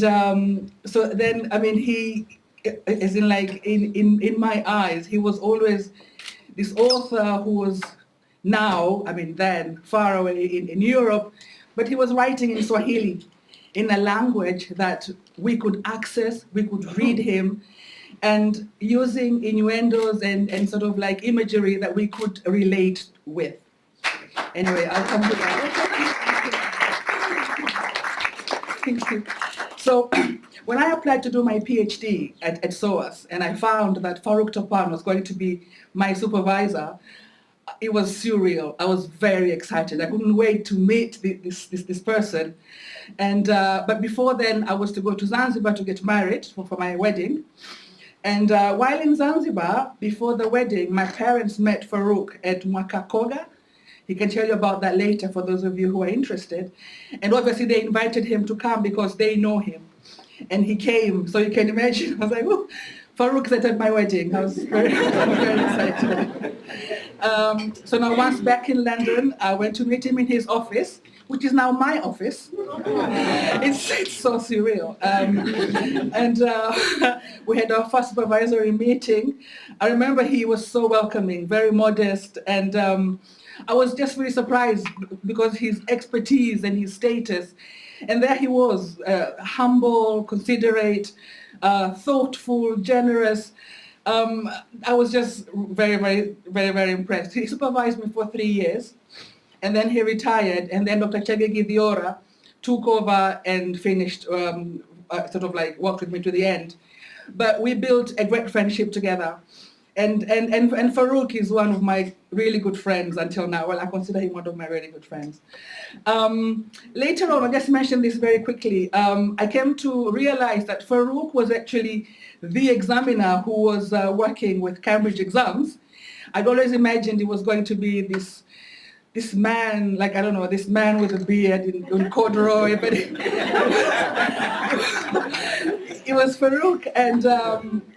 E: so then, I mean, he, as in like, in my eyes, he was always this author who was now, I mean then, far away in Europe, but he was writing in Swahili, in a language that we could access, we could read him, and using innuendos and sort of like imagery that we could relate with. Anyway, I'll come to that. Thank you. So when I applied to do my PhD at SOAS, and I found that Farouk Topan was going to be my supervisor, it was surreal. I was very excited. I couldn't wait to meet this person. And but before then, I was to go to Zanzibar to get married for my wedding. And while in Zanzibar, before the wedding, my parents met Farouk at Mwakakoga. He can tell you about that later for those of you who are interested. And obviously they invited him to come because they know him. And he came, so you can imagine, I was like, oh, Farouk's at my wedding. I was very, very excited. So now once back in London, I went to meet him in his office, which is now my office. It's so surreal. And we had our first supervisory meeting. I remember he was so welcoming, very modest, and I was just really surprised because his expertise and his status, and there he was, humble, considerate, thoughtful, generous. I was just very, very, very, very impressed. He supervised me for 3 years. And then he retired, and then Dr. Chege Gidiora took over and finished, sort of like worked with me to the end. But we built a great friendship together. And Farouk is one of my really good friends until now. Well, I consider him one of my really good friends. Later on, I'll just mention this very quickly. I came to realize that Farouk was actually the examiner who was working with Cambridge exams. I'd always imagined it was going to be this man, like, I don't know, this man with a beard in corduroy, but it was Farouk, and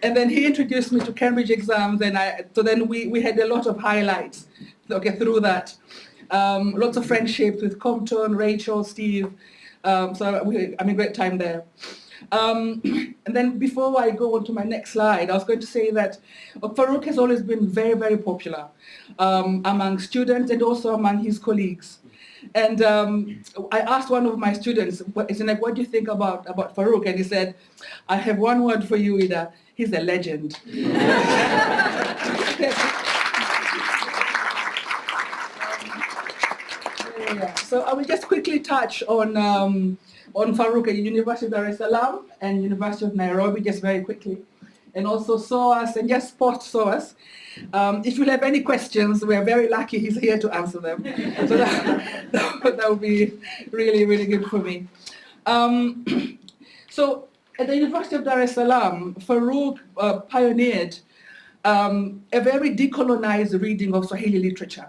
E: then he introduced me to Cambridge exams, and so then we had a lot of highlights, okay, through that. Lots of friendships with Compton, Rachel, Steve, so I mean, great time there. And then before I go on to my next slide, I was going to say that Farouk has always been very, very popular among students and also among his colleagues. And I asked one of my students, what do you think about Farouk? And he said, I have one word for you, Ida. He's a legend. So I will just quickly touch on Farouk at University of Dar-es-Salaam and University of Nairobi, just very quickly. And also SOAS and just post-SOAS. If you have any questions, we are very lucky he's here to answer them. So that would be really, really good for me. So at the University of Dar-es-Salaam, Farouk pioneered a very decolonized reading of Swahili literature.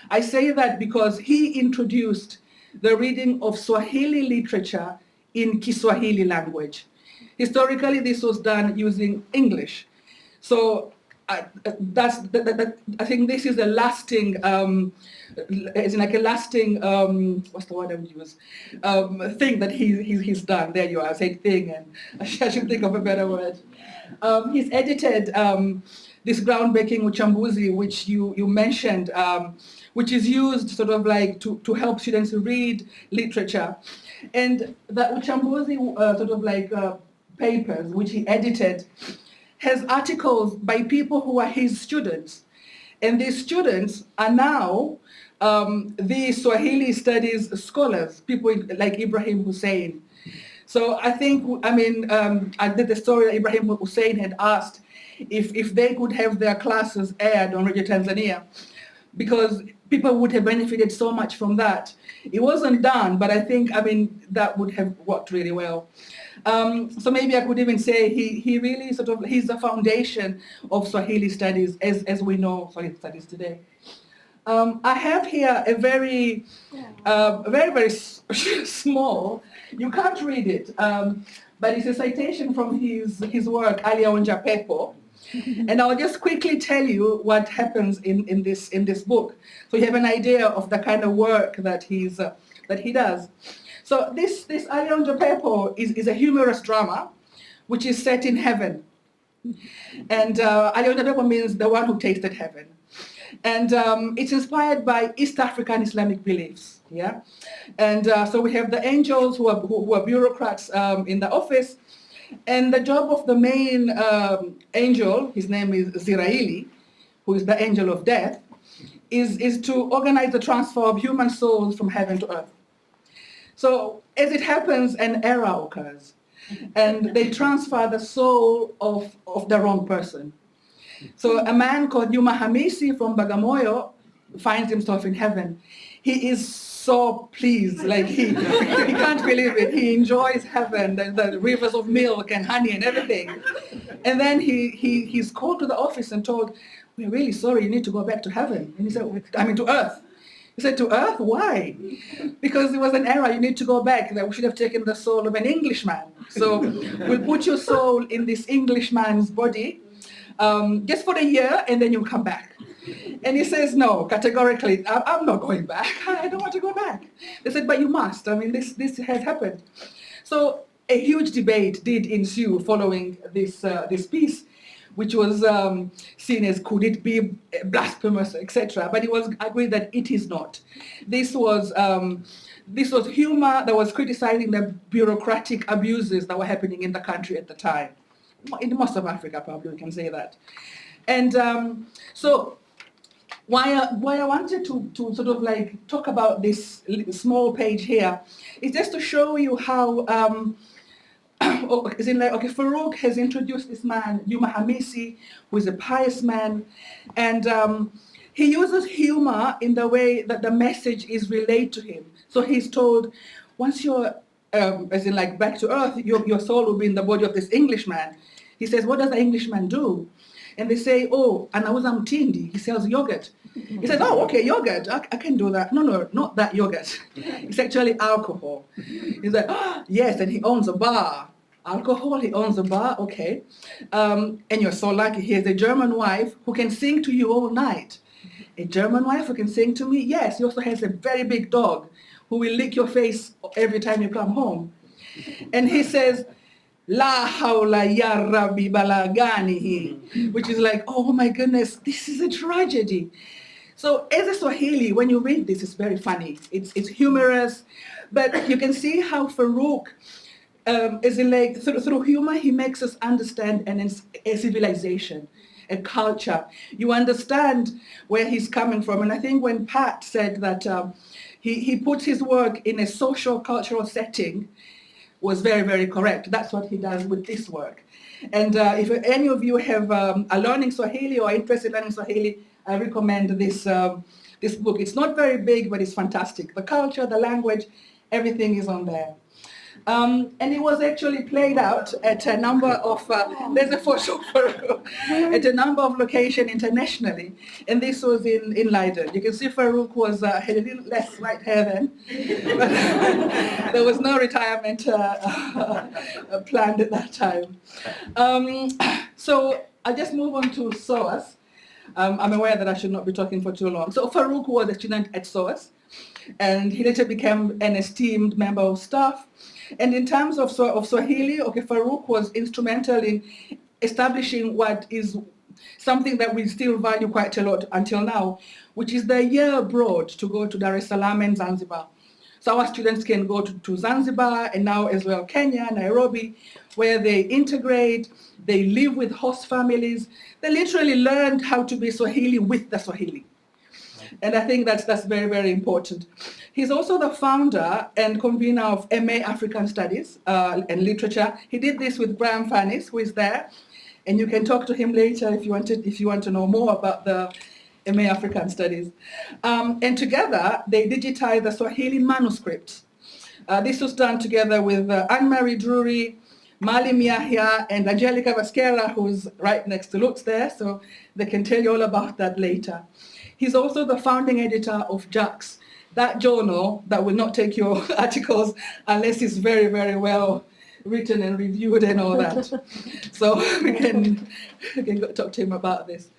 E: I say that because he introduced the reading of Swahili literature in Kiswahili language. Historically, this was done using English. So I think this is a lasting, it's like a lasting, what's the word I would use, thing that he's done. There you are, I said thing, and I should think of a better word. He's edited this groundbreaking Uchambuzi, which you mentioned, which is used sort of like to help students read literature. And the Uchambuzi sort of like papers, which he edited, has articles by people who are his students. And these students are now the Swahili studies scholars, people like Ibrahim Hussein. So I think, I mean, I did the story that Ibrahim Hussein had asked if they could have their classes aired on Radio Tanzania, because people would have benefited so much from that. It wasn't done, but I think, I mean, that would have worked really well. So maybe I could even say he really sort of, he's the foundation of Swahili studies as we know Swahili studies today. I have here a very, very small, you can't read it, but it's a citation from his work, Alionja Pepo. And I'll just quickly tell you what happens in this book, so you have an idea of the kind of work that he does. So this Alionja Pepo is a humorous drama, which is set in heaven. And Alionja Pepo means the one who tasted heaven. And it's inspired by East African Islamic beliefs. Yeah, and so we have the angels who are bureaucrats in the office, and the job of the main angel, his name is Ziraili, who is the angel of death, is to organize the transfer of human souls from heaven to earth. So as it happens, an error occurs, and they transfer the soul of the wrong person. So a man called Yuma Hamisi from Bagamoyo finds himself in heaven. He is so pleased, like he can't believe it. He enjoys heaven, the rivers of milk and honey and everything. And then he's called to the office and told, "We're really sorry, you need to go back to heaven." And he said, "I mean to earth." He said, "To earth? Why?" "Because there was an error, you need to go back. That we should have taken the soul of an Englishman. So we'll put your soul in this Englishman's body just for a year, and then you'll come back." And he says, "No, categorically, I'm not going back. I don't want to go back." They said, "But you must. I mean, this has happened." So a huge debate did ensue following this piece, which was seen as, could it be blasphemous, etc. But it was agreed that it is not. This was humor that was criticizing the bureaucratic abuses that were happening in the country at the time. In most of Africa, probably we can say that. And so why I wanted to sort of like talk about this small page here is just to show you how Farouk has introduced this man, Yuma Hamisi, who is a pious man, and he uses humor in the way that the message is relayed to him. So he's told, once you're, as in like back to earth, your soul will be in the body of this Englishman. He says, "What does the Englishman do?" And they say, "Oh, anauza mtindi, he sells yogurt." He says, "Oh, okay, yogurt, I can do that." No, not that yogurt. It's actually alcohol. He's like, "Oh, yes, and he owns a bar." Alcohol, he owns a bar, okay. And you're so lucky, he has a German wife who can sing to you all night. A German wife who can sing to me? Yes, he also has a very big dog who will lick your face every time you come home. And he says, "La hawla ya rabbi balaganihi," which is like, oh my goodness, this is a tragedy. So as a Swahili, when you read this, it's very funny. It's humorous, but you can see how Farouk, is in like, through humor, he makes us understand a civilization, a culture. You understand where he's coming from. And I think when Pat said that he puts his work in a social, cultural setting, was very, very correct. That's what he does with this work. And if any of you have are learning Swahili or interested in learning Swahili, I recommend this book. It's not very big, but it's fantastic. The culture, the language, everything is on there. And it was actually played out at a number of, there's a photo for at a number of locations internationally. And this was in Leiden. You can see Farouk had a little less white hair then. But there was no retirement planned at that time. So I'll just move on to SOAS. I'm aware that I should not be talking for too long. So Farouk was a student at SOAS, and he later became an esteemed member of staff. And in terms of Swahili, Farouk was instrumental in establishing what is something that we still value quite a lot until now, which is the year abroad to go to Dar-es-Salaam and Zanzibar. So our students can go to Zanzibar and now as well Kenya, Nairobi, where they integrate, they live with host families. They literally learned how to be Swahili with the Swahili. And I think that's very, very important. He's also the founder and convener of MA African Studies and Literature. He did this with Brian Fannis, who is there. And you can talk to him later if you want to know more about the MA African Studies. And together, they digitized the Swahili manuscripts. This was done together with Anne-Marie Drury, Malim Yahya, and Angelica Vasquera, who's right next to Lutz there, so they can tell you all about that later. He's also the founding editor of JACS, that journal that will not take your articles unless it's very, very well written and reviewed and all that. So we can go talk to him about this.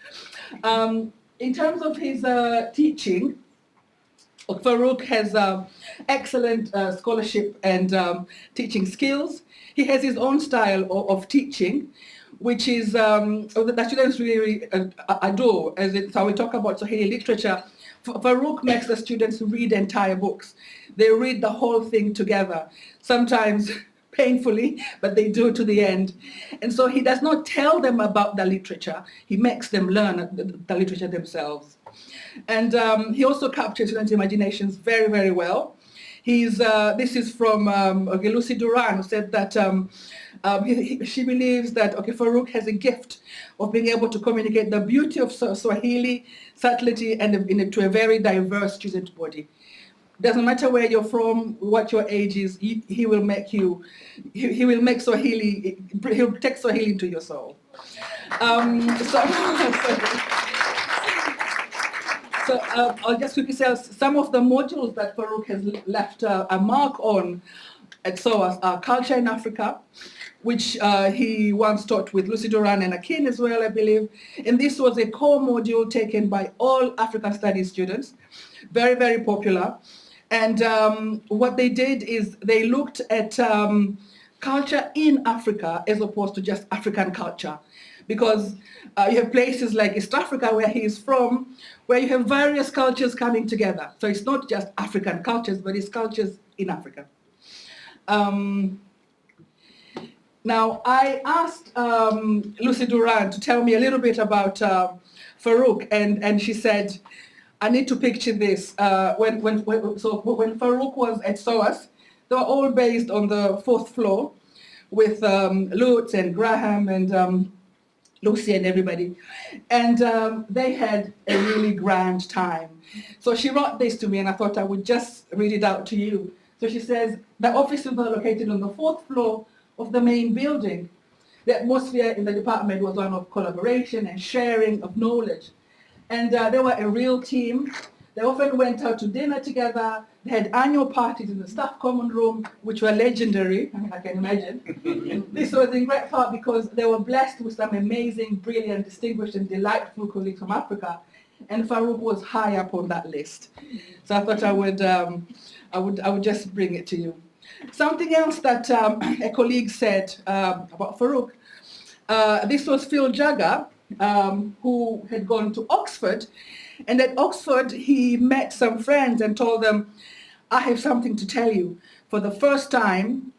E: In terms of his teaching, Farouk has excellent scholarship and teaching skills. He has his own style of teaching, which is that students really adore. As it's how we talk about Swahili literature, Farouk makes the students read entire books. They read the whole thing together, sometimes painfully, but they do to the end. And so he does not tell them about the literature, he makes them learn the literature themselves. And he also captures students' imaginations very, very well. This is from Lucy Duran, who said that she believes that Farouk has a gift of being able to communicate the beauty of Swahili, subtlety, and to a very diverse student body. Doesn't matter where you're from, what your age is, he will make you, he will make Swahili, he'll take Swahili into your soul. So I'll just quickly say some of the modules that Farouk has left a mark on at SOAS are Culture in Africa, which he once taught with Lucy Duran and Akin as well, I believe. And this was a core module taken by all African Studies students, very, very popular. And what they did is they looked at culture in Africa as opposed to just African culture. Because you have places like East Africa, where he is from, where you have various cultures coming together. So it's not just African cultures, but it's cultures in Africa. Now, I asked Lucy Duran to tell me a little bit about Farouk, and she said, I need to picture this. When Farouk was at SOAS, they were all based on the 4th floor with Lutz and Graham and Lucy and everybody. And they had a really grand time. So she wrote this to me, and I thought I would just read it out to you. So she says, the offices were located on the 4th floor of the main building. The atmosphere in the department was one of collaboration and sharing of knowledge. And they were a real team. They often went out to dinner together. They had annual parties in the staff common room, which were legendary, I can imagine. This was in great part because they were blessed with some amazing, brilliant, distinguished, and delightful colleagues from Africa. And Farouk was high up on that list. So I thought I would just bring it to you. Something else that a colleague said about Farouk, this was Phil Jagger, who had gone to Oxford. And at Oxford, he met some friends and told them, I have something to tell you. For the first time,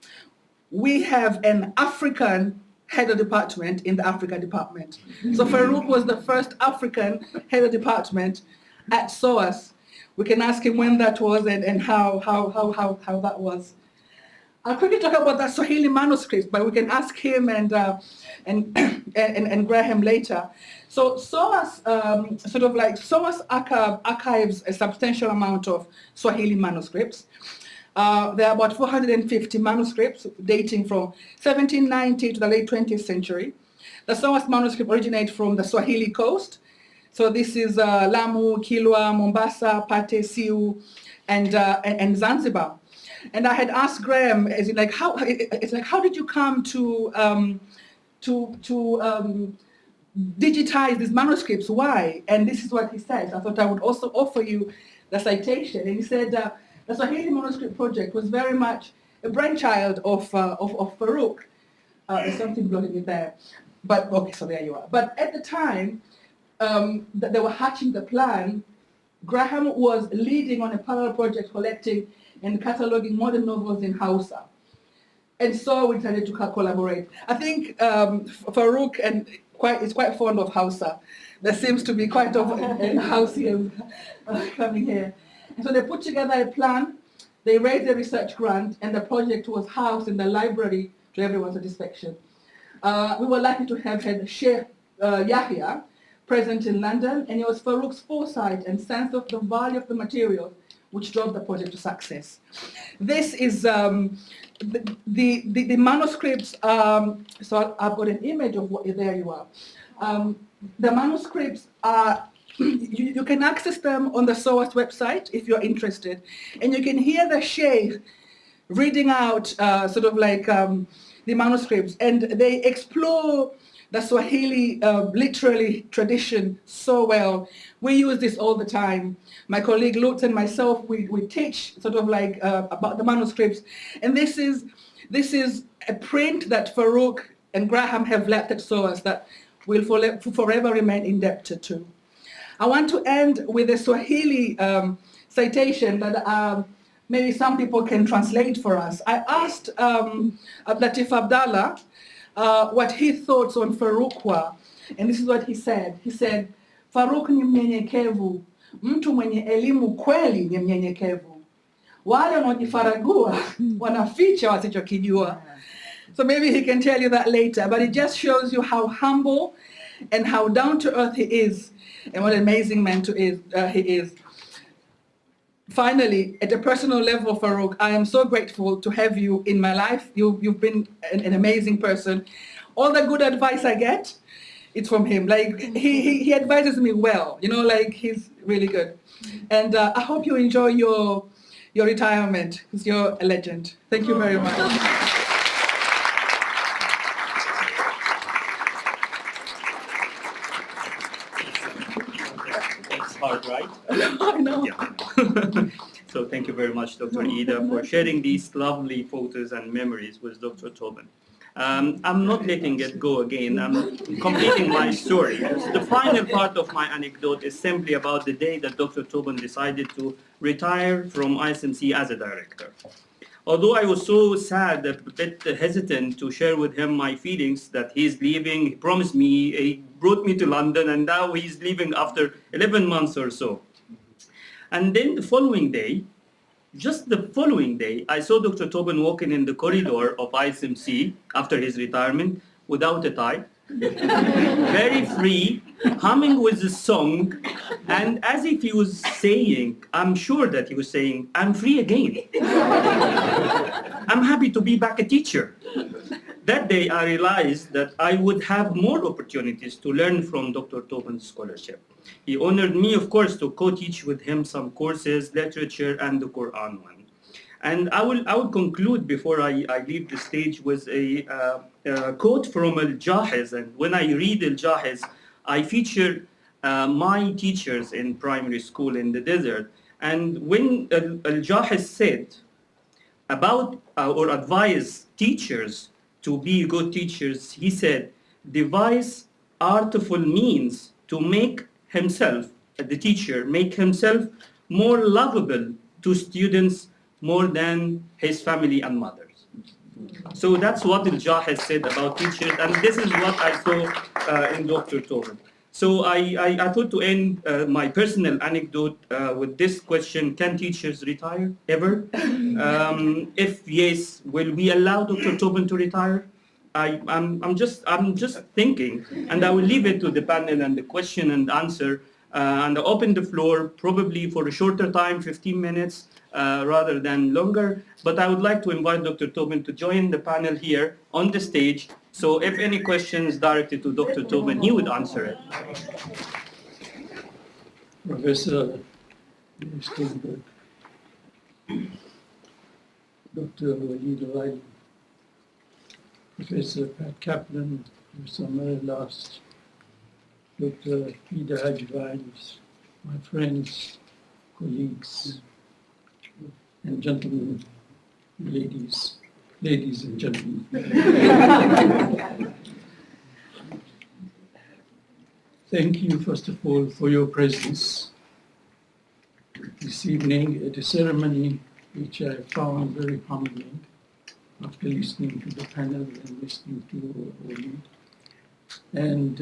E: we have an African head of department in the Africa department. So Farouk was the first African head of department at SOAS. We can ask him when that was and how that was. I'll quickly talk about the Swahili manuscripts, but we can ask him and Graham later. So SOAS, SOAS archives a substantial amount of Swahili manuscripts. There are about 450 manuscripts dating from 1790 to the late 20th century. The SOAS manuscript originates from the Swahili coast. So this is Lamu, Kilwa, Mombasa, Pate, Siu, and Zanzibar. And I had asked Graham, how did you come to digitize these manuscripts? Why? And this is what he says. I thought I would also offer you the citation. And he said the Swahili Manuscript Project was very much a brainchild of Farouk. There's something blocking it there. But, okay, so there you are. But at the time that they were hatching the plan, Graham was leading on a parallel project collecting and cataloging modern novels in Hausa. And so we decided to collaborate. I think Farouk is quite fond of Hausa. There seems to be quite of an Hausian coming here. And so they put together a plan, they raised a research grant, and the project was housed in the library to everyone's satisfaction. We were lucky to have had Sheikh Yahya present in London, and it was Farouk's foresight and sense of the value of the material which drove the project to success. This is the manuscripts, so I've got an image of what, there you are. The manuscripts are, you can access them on the SOAS website if you're interested, and you can hear the Sheikh reading out the manuscripts, and they explore the Swahili literary tradition so well. We use this all the time. My colleague Lutz and myself, we teach sort of like about the manuscripts, and this is a print that Farouk and Graham have left at SOAS that will forever remain indebted to. I want to end with a Swahili citation that maybe some people can translate for us. I asked Latif Abdallah what he thought on Farouk were, and this is what he said. He said, Farouk ni mnyenyekevu, mtu mwenye elimu kweli ni mnyenyekevu. Wale wanaojifaragua wanaficha wasichokijua. So maybe he can tell you that later, but it just shows you how humble and how down to earth he is, and what an amazing man he is. Finally, at a personal level, Farouk, I am so grateful to have you in my life. You've been an amazing person. All the good advice I get, it's from him. Like he advises me well, you know, like he's really good. And I hope you enjoy your retirement, because you're a legend. Thank you very much.
A: Hard, right?
E: I know.
A: Yeah. So thank you very much, Dr. Ida, for sharing these lovely photos and memories with Dr. Topan. I'm not letting it go again. I'm completing my story. The final part of my anecdote is simply about the day that Dr. Topan decided to retire from ISMC as a director. Although I was so sad, a bit hesitant to share with him my feelings that he's leaving, he promised me, he brought me to London, and now he's leaving after 11 months or so. And then the following day, just the following day, I saw Dr. Topan walking in the corridor of ISMC after his retirement without a tie, very free, humming with the song, and as if he was saying, I'm sure that he was saying, I'm free again. I'm happy to be back a teacher. That day I realized that I would have more opportunities to learn from Dr. Topan's scholarship. He honored me, of course, to co-teach with him some courses, literature, and the Quran one. And I will conclude before I leave the stage with a quote from Al-JACS. And when I read Al-JACS, I feature my teachers in primary school in the desert. And when Al-JACS said about or advised teachers to be good teachers, he said, devise artful means to make himself, the teacher, make himself more lovable to students more than his family and mothers. So that's what Al-JACS said about teachers, and this is what I saw in Dr. Topan. So I thought to end my personal anecdote with this question: can teachers retire ever? If yes, will we allow Dr. Topan to retire? I'm just thinking, and I will leave it to the panel and the question and answer, and open the floor probably for a shorter time, 15 minutes, rather than longer. But I would like to invite Dr. Topan to join the panel here on the stage. So if any questions directed to Dr. Topan, he would answer it.
F: Professor Dr. Walid, Professor Pat Kaplan, Professor Mary Last, Dr. Ida Hajivines, my friends, colleagues, and gentlemen, ladies and gentlemen. Thank you, first of all, for your presence this evening at a ceremony which I found very humbling after listening to the panel and listening to Walid. And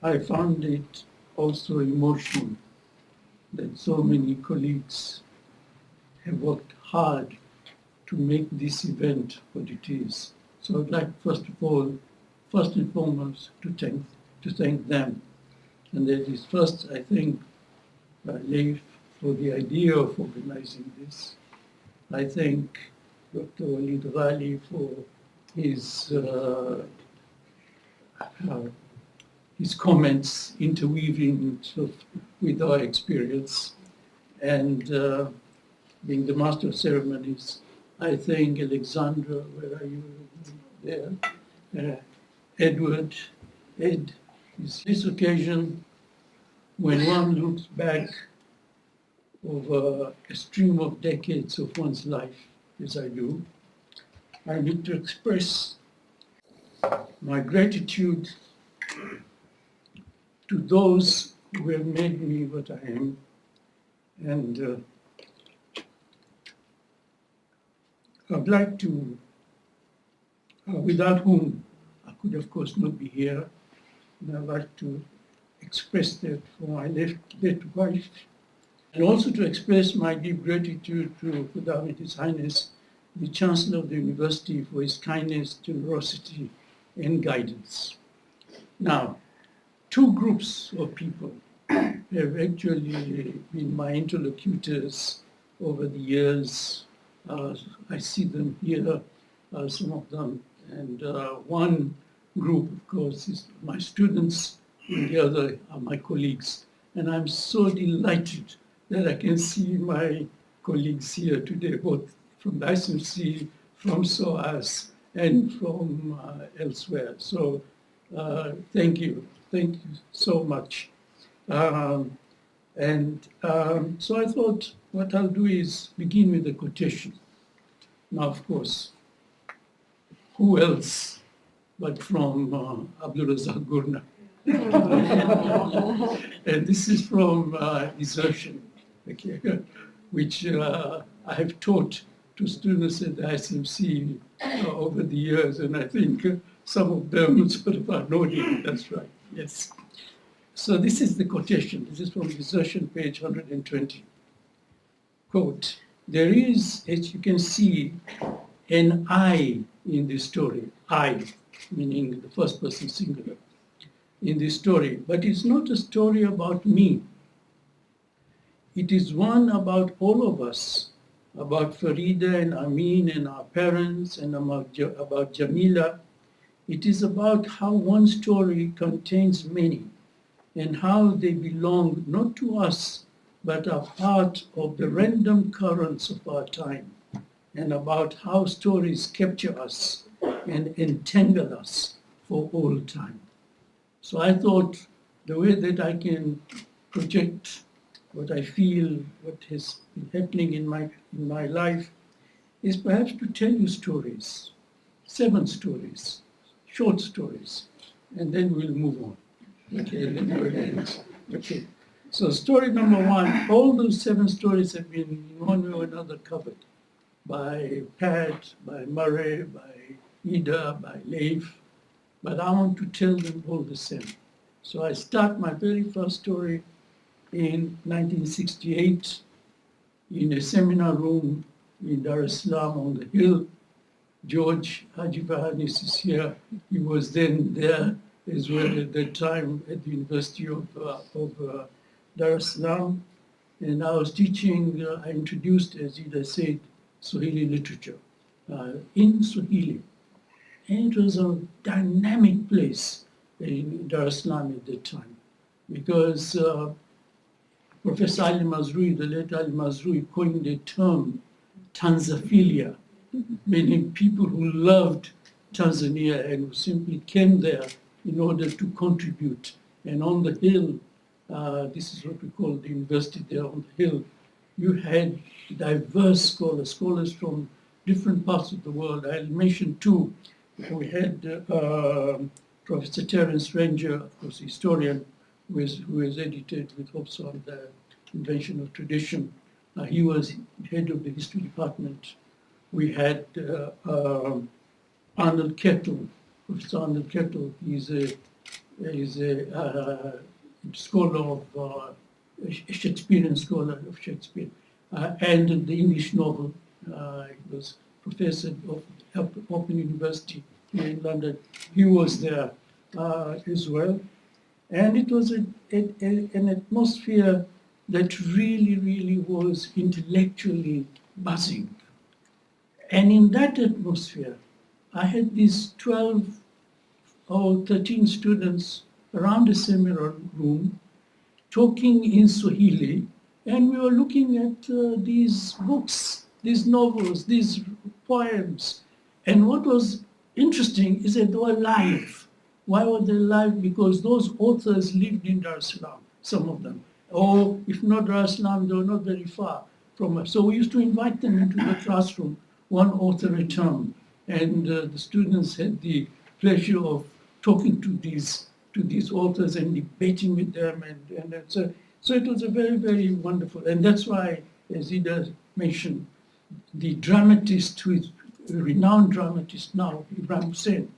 F: I found it also emotional that so many colleagues have worked hard to make this event what it is. So I'd like, first and foremost, to thank them. And that is first, I thank Leif for the idea of organizing this. I thank Dr. Walid Ghali for his comments interweaving with our experience. And being the Master of Ceremonies, I thank Alexandra, where are you there? Edward, Ed. It's this occasion when one looks back over a stream of decades of one's life, as I do, I need to express my gratitude to those who have made me what I am, and I'd like to, without whom I could of course not be here, and I'd like to express that for my late wife, and also to express my deep gratitude to His Highness, the Chancellor of the University, for his kindness, generosity, and guidance. Now, two groups of people have actually been my interlocutors over the years. I see them here, some of them, and one group, of course, is my students, and the other are my colleagues. And I'm so delighted that I can see my colleagues here today, both from the ISMC, from SOAS, and from elsewhere. So thank you so much. So I thought what I'll do is begin with a quotation. Now, of course, who else but from Abdul Razak Gurna? And this is from Desertion, okay, which I have taught to students at the ISMC over the years, and I think some of them sort of are nodding. That's right, yes. So this is the quotation. This is from Desertion, page 120. Quote, there is, as you can see, an I in this story. I, meaning the first person singular, in this story. But it's not a story about me. It is one about all of us, about Farida and Amin and our parents, and about Jamila. It is about how one story contains many, and how they belong not to us, but are part of the random currents of our time, and about how stories capture us and entangle us for all time. So I thought the way that I can project what I feel, what has been happening in my life, is perhaps to tell you stories, 7 stories, short stories, and then we'll move on. Okay. So story number 1, all those 7 stories have been in one way or another covered by Pat, by Murray, by Ida, by Leif, but I want to tell them all the same. So I start my very first story in 1968 in a seminar room in Dar-es-Salaam on the hill. George Haji Bahanis is here. He was then there as well at that time at the University of Dar-es-Salaam. And I was teaching, I introduced, as Ida said, Swahili literature in Swahili. And it was a dynamic place in Dar-es-Salaam at that time, because Professor Ali Mazrui, the late Ali Mazrui, coined a term, Tanzaphilia, meaning people who loved Tanzania and who simply came there in order to contribute. And on the hill, this is what we call the university there on the hill, you had diverse scholars from different parts of the world. I'll mention 2. We had Professor Terence Ranger, of course, historian, who has edited with also on the Invention of Tradition. He was head of the history department. We had Arnold Kettle, Professor Arnold Kettle. He's a scholar of, a Shakespearean scholar of Shakespeare, and the English novel. He was professor of Open University here in London. He was there as well. And it was an atmosphere that really was intellectually buzzing. And in that atmosphere, I had these 12 or 13 students around a seminar room talking in Swahili, and we were looking at these books these novels, these poems. And what was interesting is that they were live. Why were they live? Because those authors lived in Dar-es-Salaam, some of them. Or if not Dar-es-Salaam, they were not very far from us. So we used to invite them into the classroom, one author a term. And the students had the pleasure of talking to these authors and debating with them. So it was a very, very wonderful. And that's why, as Ida mentioned, the dramatist, who is a renowned dramatist now, Ibrahim Hussein,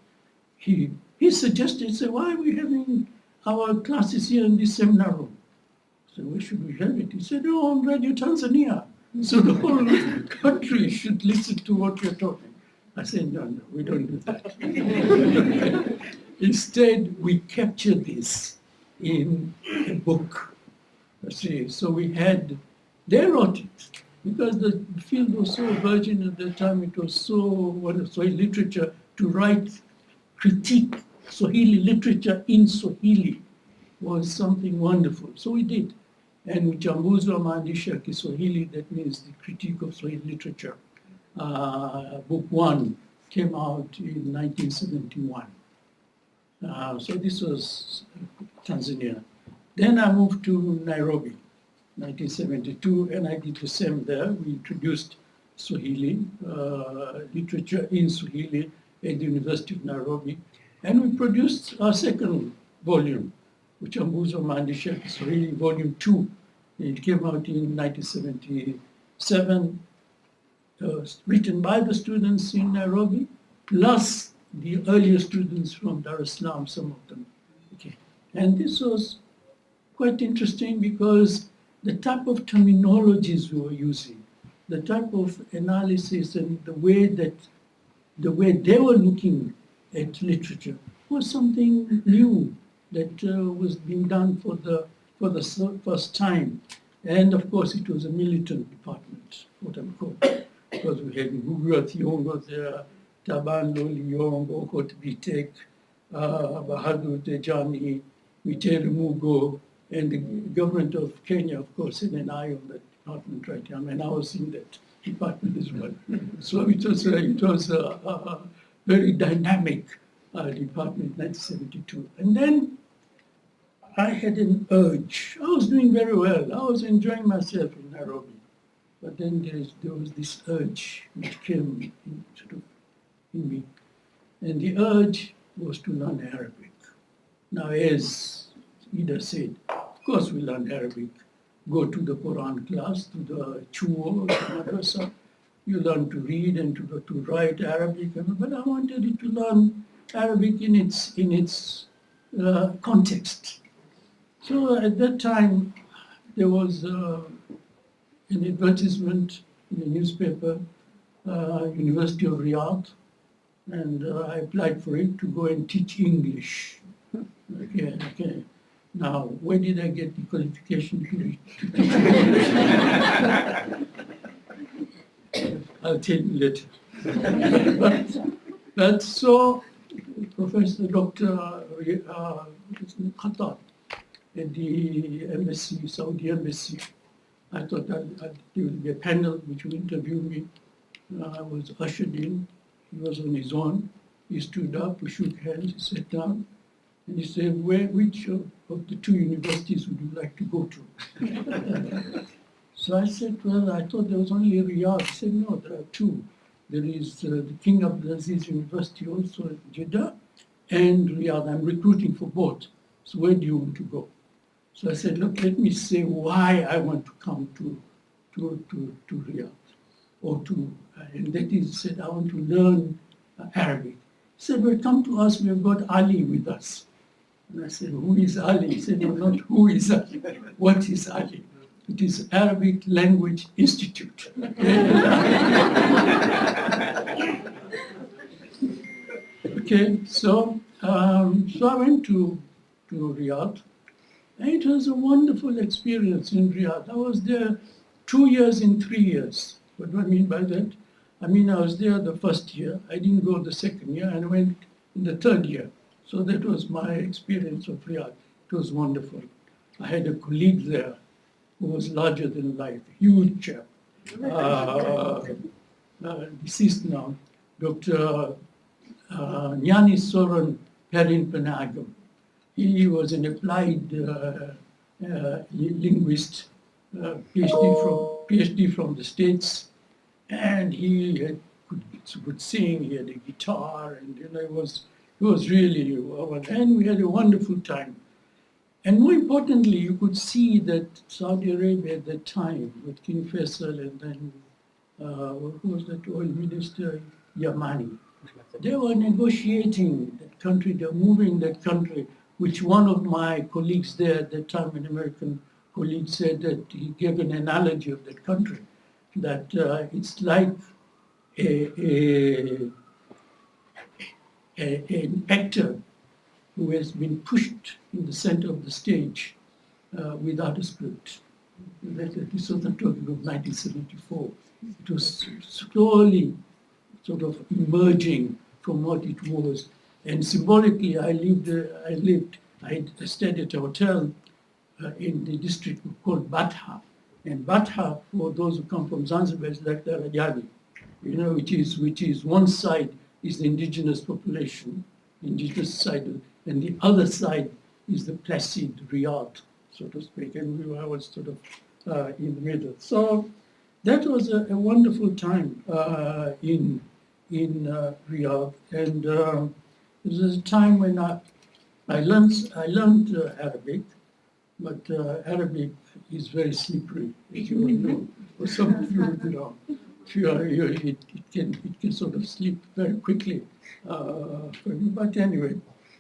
F: he suggested, said, why are we having our classes here in this seminar room? So where should we have it? He said, oh, on Radio Tanzania. So the whole country should listen to what you're talking. I said, no, we don't do that. Instead, we capture this in a book. See, so they wrote it, because the field was so virgin at the time, it was so, Swahili literature, to write, critique Swahili literature in Swahili was something wonderful. So we did. And uchambuzi wa maandishi ya Kiswahili, that means the critique of Swahili literature. Book 1 came out in 1971. So this was Tanzania. Then I moved to Nairobi, 1972, and I did the same there. We introduced Swahili, literature in Swahili at the University of Nairobi. And we produced our second volume, Uchambuzi wa Maandishi ya Kiswahili, Volume 2. It came out in 1977, written by the students in Nairobi, plus the earlier students from Dar-es-Salaam, some of them. Okay. And this was quite interesting because the type of terminologies we were using, the type of analysis and the way they were looking at literature was something new that was being done for the first time. And of course, it was a militant department, quote unquote, because we had Ngugi Thiong'o there, Taban Loliyong, Okot Bitek, Bahadur Dejani, Mitere Mugo, and the government of Kenya, of course, had an eye on that department right now, and I was in that department as well. So it was a very dynamic department, 1972. And then I had an urge. I was doing very well. I was enjoying myself in Nairobi. But then there was this urge which came in me. And the urge was to learn Arabic. Now, as Ida said, of course we learn Arabic. Go to the Quran class, to the chuo, to madrasa. You learn to read and to write Arabic. But I wanted to learn Arabic in its context. So at that time, there was an advertisement in the newspaper, University of Riyadh, and I applied for it to go and teach English. Okay. Now, where did I get the qualification to teach English? I'll tell you later. but so, Professor Dr. Khattab at the embassy, Saudi embassy, I thought there would be a panel which would interview me. I was ushered in. He was on his own. He stood up, we shook hands, he sat down, and he said, which of the two universities would you like to go to? So I said, well, I thought there was only Riyadh. He said, no, there are two. There is the King Abdulaziz University also in Jeddah and Riyadh. I'm recruiting for both. So where do you want to go? So I said, look, let me say why I want to come to Riyadh. And that is, said, I want to learn Arabic. He said, well, come to us, we have got Ali with us. And I said, who is Ali? He said, no, not who is Ali. What is Ali? It is Arabic Language Institute. Okay, so I went to Riyadh, and it was a wonderful experience in Riyadh. I was there 2 years in 3 years. What do I mean by that? I mean, I was there the first year. I didn't go the second year, and I went in the third year. So that was my experience of Riyadh. It was wonderful. I had a colleague there who was larger than life, huge chap. deceased now, Dr. Nyani Soren Perin Penagam. He was an applied linguist, PhD from the States, and he could sing. He had a guitar, and it was really, and we had a wonderful time. And more importantly, you could see that Saudi Arabia at that time, with King Faisal and then, who was that oil minister, Yamani, they were negotiating that country, they were moving that country, which one of my colleagues there at that time, an American colleague, said that he gave an analogy of that country, that it's like an actor who has been pushed in the center of the stage without a script. This was the talking of 1974. It was slowly sort of emerging from what it was. And symbolically, I stayed at a hotel in the district called Batha. And Batha, for those who come from Zanzibar, is like Darajani, which is one side is the indigenous population, indigenous side, and the other side is the placid Riyadh, so to speak. And I was sort of in the middle. So that was a wonderful time in Riyadh. And it was a time when I learned Arabic, but Arabic is very slippery, as you all know. For some of you, it can sort of slip very quickly. But anyway,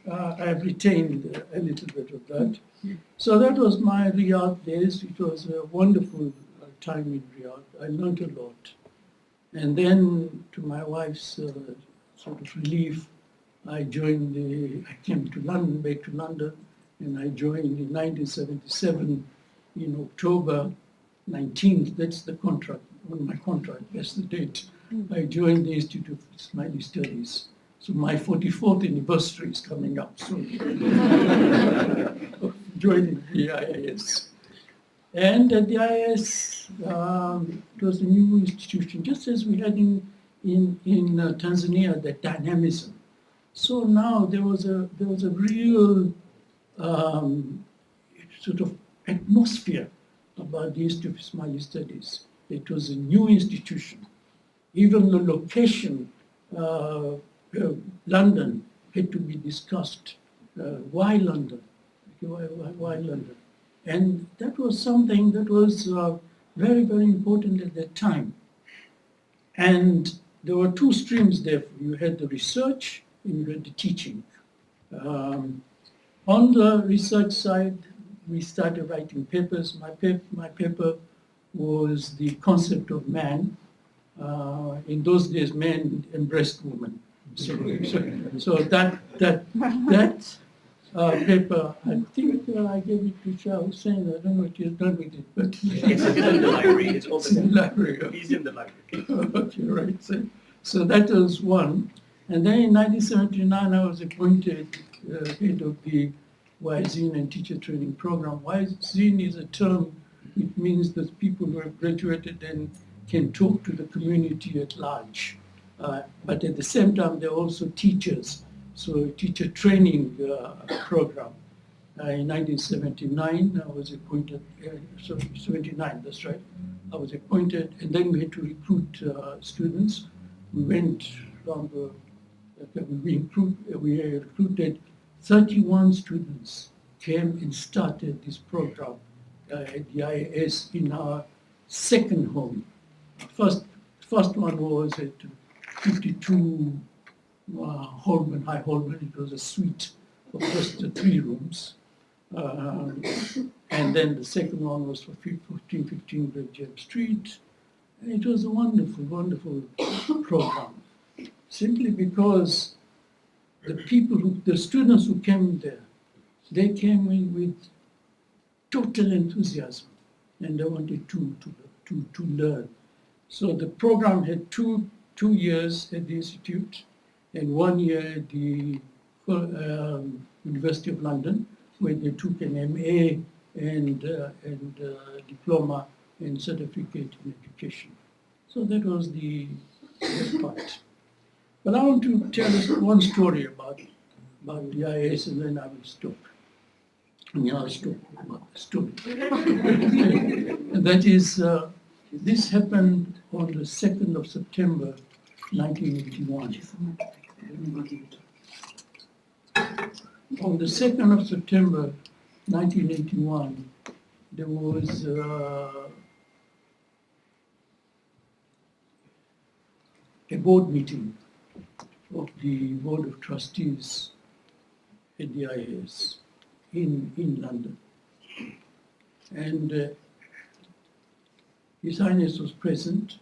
F: I've retained a little bit of that. So that was my Riyadh days. It was a wonderful time in Riyadh. I learned a lot. And then, to my wife's sort of relief, I came to London, back to London, and I joined in 1977, in October 19th, that's the contract, on my contract, that's the date. I joined the Institute of Swahili Studies. So my 44th anniversary is coming up soon. Joining the IIS. And at the IIS, it was a new institution, just as we had in Tanzania, the dynamism. So now there was a real sort of atmosphere about the Institute of Swahili Studies. It was a new institution. Even the location, London, had to be discussed. Why London? Why London? And that was something that was very, very important at that time. And there were two streams there. You had the research and you had the teaching. On the research side, we started writing papers. My paper was the concept of man. In those days, men embraced women. So that paper, I think I gave it to Shah Hussein. I don't know what you've done with it, but
A: It's in the library. It's
F: in the library.
A: He's in the library.
F: Okay, right. So that was one. And then in 1979, I was appointed head of the YZIN and teacher training program. YZIN is a term which means that people who have graduated and can talk to the community at large. But at the same time, they're also teachers. So a teacher training program. In 1979, I was appointed, 79, that's right. I was appointed, and then we had to recruit students. We went around we recruited 31 students, came and started this program at the IIS in our second home. First one was at 52 High Holman. It was a suite of just 3 rooms. And then the second one was for 15 Great James Street. And it was a wonderful, wonderful program. Simply because the students who came there, they came in with total enthusiasm and they wanted to learn. So the program had two years at the Institute and 1 year at the University of London, where they took an MA and diploma and certificate in education. So that was the part. But I want to tell us one story about the IIS, and then I will stop. I'll stop about the story. And that is, this happened on the 2nd of September, 1981. On the 2nd of September, 1981, there was a board meeting of the Board of Trustees at the IIS in London. And His Highness was present,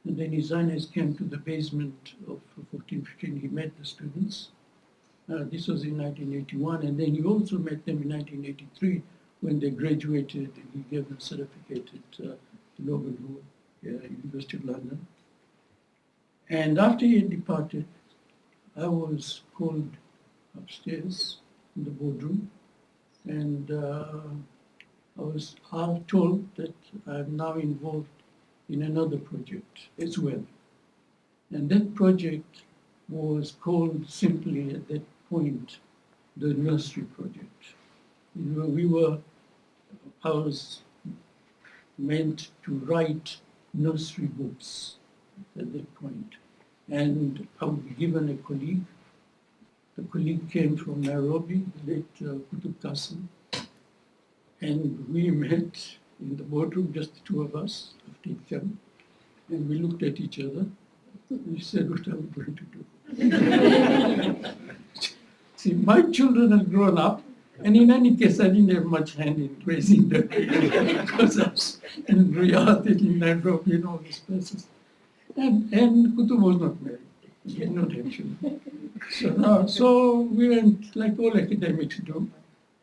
F: and then His Highness came to the basement of 1415. He met the students. This was in 1981, and then he also met them in 1983 when they graduated, and he gave them certificate at the Nobel University of London. And after he had departed, I was called upstairs in the boardroom, and I was told that I'm now involved in another project as well. And that project was called simply at that point the nursery project. I was meant to write nursery books at that point. And I was given a colleague. The colleague came from Nairobi, the late Topan, and we met in the boardroom, just the two of us, after each other, and we looked at each other. We said, what are we going to do? See, my children had grown up, and in any case, I didn't have much hand in raising them because I was in Riyadh, in Nairobi, and all these places. And Kutub was not married. He had not had children. So we went, like all academics do,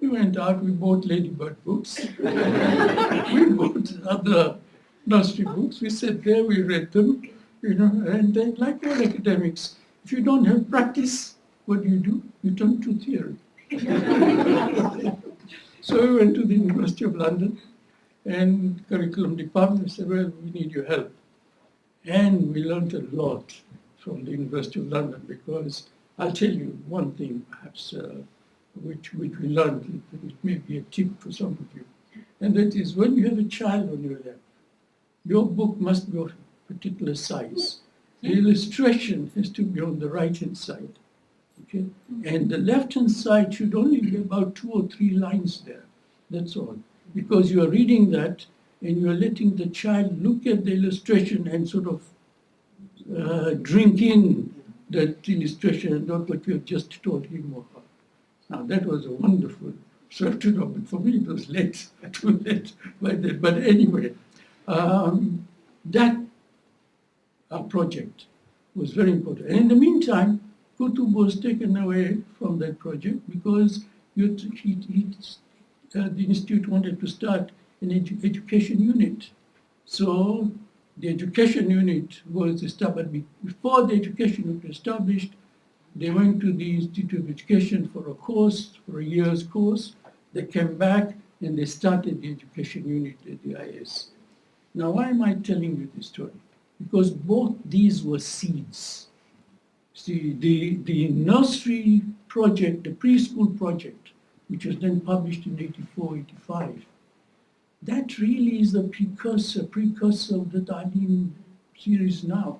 F: we went out, we bought Ladybird books, we bought other nursery books, we sat there, we read them, and then, like all academics, if you don't have practice, what do? You turn to theory. So we went to the University of London, and curriculum department said, well, we need your help. And we learned a lot from the University of London, because I'll tell you one thing perhaps which we learned, it may be a tip for some of you, and that is when you have a child on your lap, your book must be of a particular size. The illustration has to be on the right-hand side, okay? And the left-hand side should only be about 2 or 3 lines there, that's all. Because you are reading that, and you are letting the child look at the illustration and sort of drink in that illustration and not what you have just told him or her. Now that was a wonderful sort of, but for me it was late, too late by then. But anyway, that project was very important. And in the meantime, Kutub was taken away from that project because the institute wanted to start an education unit. So the education unit was established. Before the education unit was established, they went to the Institute of Education for a course, for a year's course. They came back and they started the education unit at the IIS. Now, why am I telling you this story? Because both these were seeds. See, the nursery project, the preschool project, which was then published in 84, 85, that really is the precursor of the Darlene series now.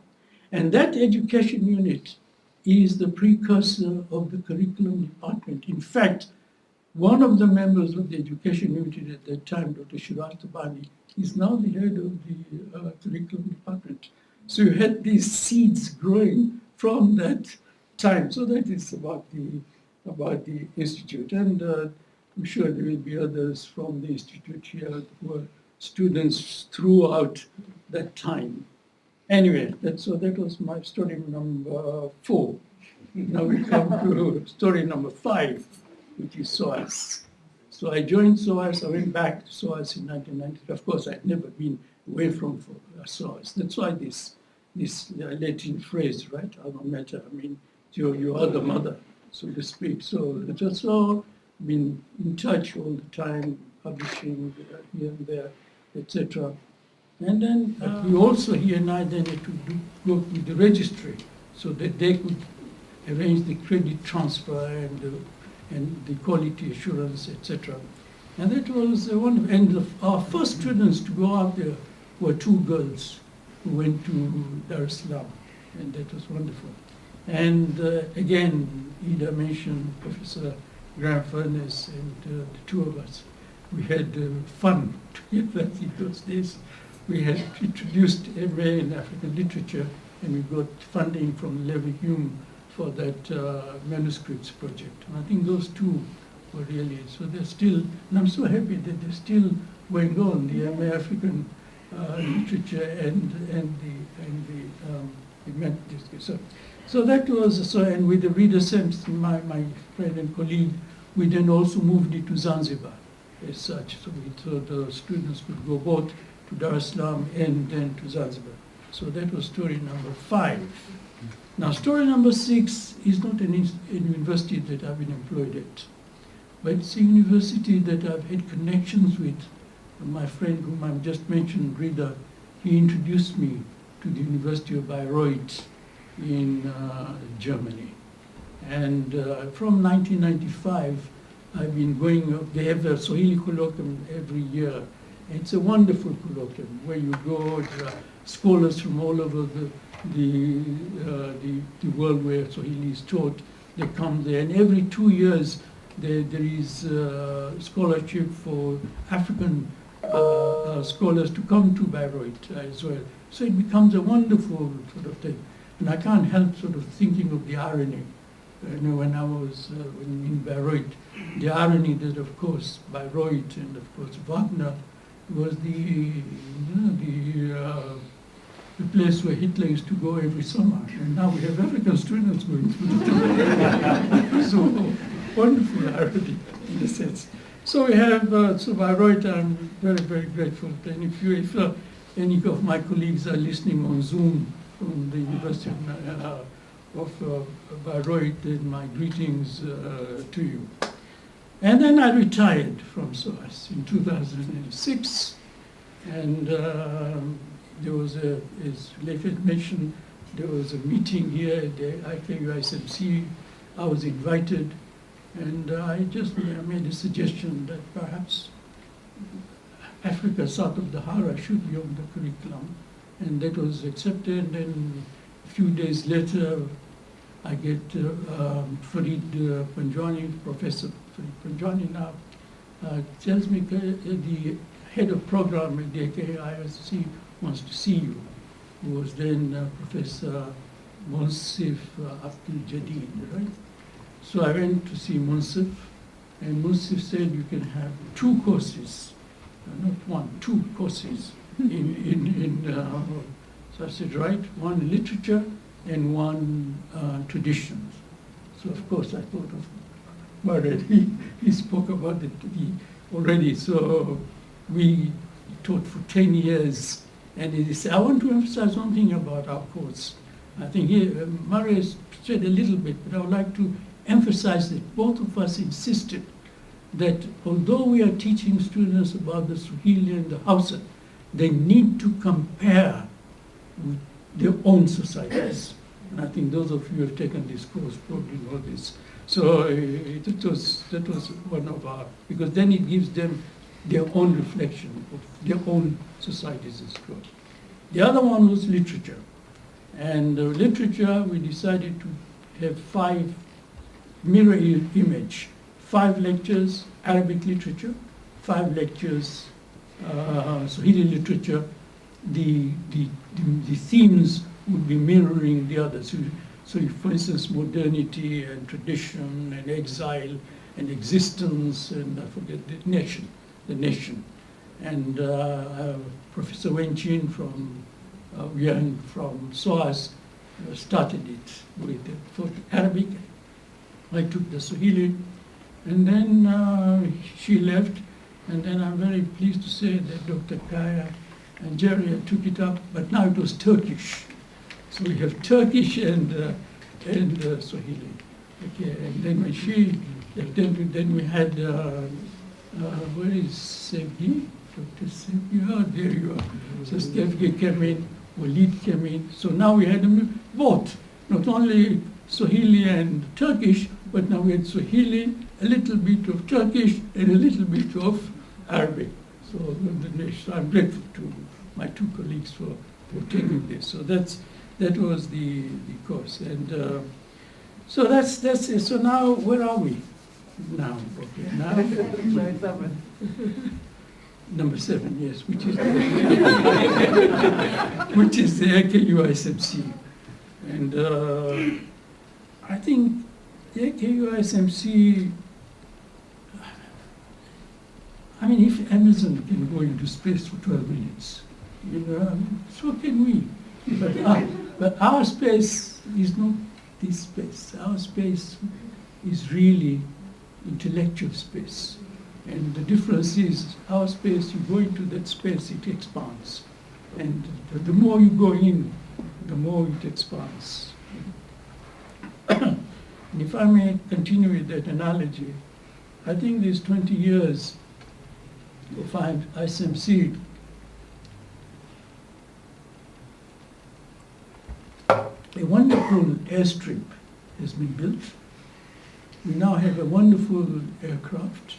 F: And that education unit is the precursor of the curriculum department. In fact, one of the members of the education unit at that time, Dr. Farouk Topan, is now the head of the curriculum department. So you had these seeds growing from that time. So that is about the institute. And I'm sure there will be others from the institute here who were students throughout that time. Anyway, that was my story number 4. Now we come to story number 5, which is SOAS. So I joined SOAS, I went back to SOAS in 1990. Of course, I'd never been away from SOAS. That's why this Latin phrase, right, alma mater, I mean, your other mother, so to speak. So it's also been in touch all the time, publishing here and there, etc. And then we also, he and I then had to go with the registry so that they could arrange the credit transfer and the quality assurance, etc. And that was wonderful. And our first students to go out there were two girls who went to Dar-es-Salaam, and that was wonderful. And again, Ida mentioned Professor Graham Furness and the two of us. We had fun together in those days. We had introduced MA in African literature, and we got funding from Levi Hume for that manuscripts project. And I think those two were really, so they're still, and I'm so happy that they're still going on, the MA African literature and the manuscripts. So that was, and with the Reader Sense, my friend and colleague, we then also moved it to Zanzibar as such. So we thought the students could go both to Dar-es-Salaam and then to Zanzibar. So that was story number 5. Now story number 6 is not an university that I've been employed at, but it's a university that I've had connections with. My friend whom I've just mentioned, Rida, he introduced me to the University of Bayreuth in Germany. And from 1995, I've been going up. They have a Swahili colloquium every year. It's a wonderful colloquium where you go, there are scholars from all over the world where Swahili is taught. They come there, and every 2 years there is scholarship for African scholars to come to Bayreuth as well. So it becomes a wonderful sort of thing. And I can't help sort of thinking of the irony. When I was in Bayreuth, the irony that, of course, Bayreuth and, of course, Wagner was the place where Hitler used to go every summer. And now we have African students going through it. So wonderful irony in a sense. So we have, so Bayreuth, I'm very, very grateful. And if any of my colleagues are listening on Zoom from the University of Bayreuth, then my greetings to you. And then I retired from SOAS in 2006, and there was as later mentioned, there was a meeting here at the AKU-ISMC. I was invited, and I just made a suggestion that perhaps Africa south of the Sahara should be on the curriculum, and that was accepted. And a few days later, I get Farouk Topan, Professor Farouk Topan now, tells me the head of program at the AKU-ISMC wants to see you, who was then Professor Monsif Abdul Jadid, right? So I went to see Monsif, and Monsif said you can have 2 courses, not 1, 2 courses so I said, right, 1 literature and 1 traditions. So of course I thought of Murray. He spoke about it already. So we taught for 10 years, and he said, I want to emphasize one thing about our course. I think Murray has said a little bit, but I would like to emphasize that both of us insisted that although we are teaching students about the Swahili and the Hausa, they need to compare with their own societies. And I think those of you who have taken this course probably know this. So that was one of our, because then it gives them their own reflection of their own societies as well. The other one was literature. And literature, we decided to have 5 mirror image, 5 lectures, Arabic literature, 5 lectures, Swahili literature. The themes would be mirroring the others. So for instance, modernity and tradition and exile and existence and I forget the nation. And Professor Wenchin from from SOAS started it with for Arabic. I took the Swahili, and then she left, and then I'm very pleased to say that Dr. Kaya and Jerry took it up, but now it was Turkish. So we have Turkish and Swahili. Okay, and then when she left, then we had where is Sevgi Dr. Sepia, there you are. So Stefke came in, Walid came in. So now we had both, not only Swahili and Turkish, but now we had Swahili, a little bit of Turkish, and a little bit of Arabic. So I'm grateful to my two colleagues for taking this. So that was the course. And so that's it. So now, where are we? Now, okay, now. Number 7, yes, which is the AKU-ISMC. And I think the AKU-ISMC, I mean, if Amazon can go into space for 12 minutes, you know, so can we. But our space is not this space. Our space is really intellectual space. And the difference is our space, you go into that space, it expands. And the more you go in, the more it expands. And if I may continue with that analogy, I think these 20 years of ISMC, a wonderful airstrip has been built. We now have a wonderful aircraft.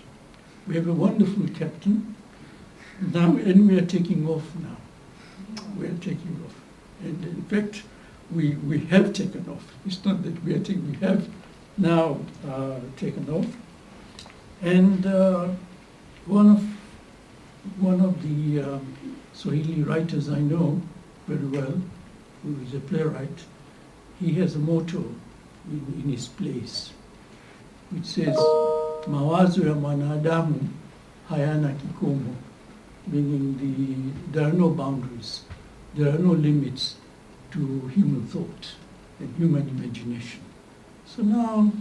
F: We have a wonderful captain. Now, and we are taking off now. We are taking off. And in fact, we have taken off. It's not that we are taking, we have now taken off. And one of the Swahili writers I know very well, who is a playwright, he has a motto in his plays, which says, mawazo ya mwanadamu hayana kikomo, meaning there are no boundaries, there are no limits to human thought and human imagination. So now,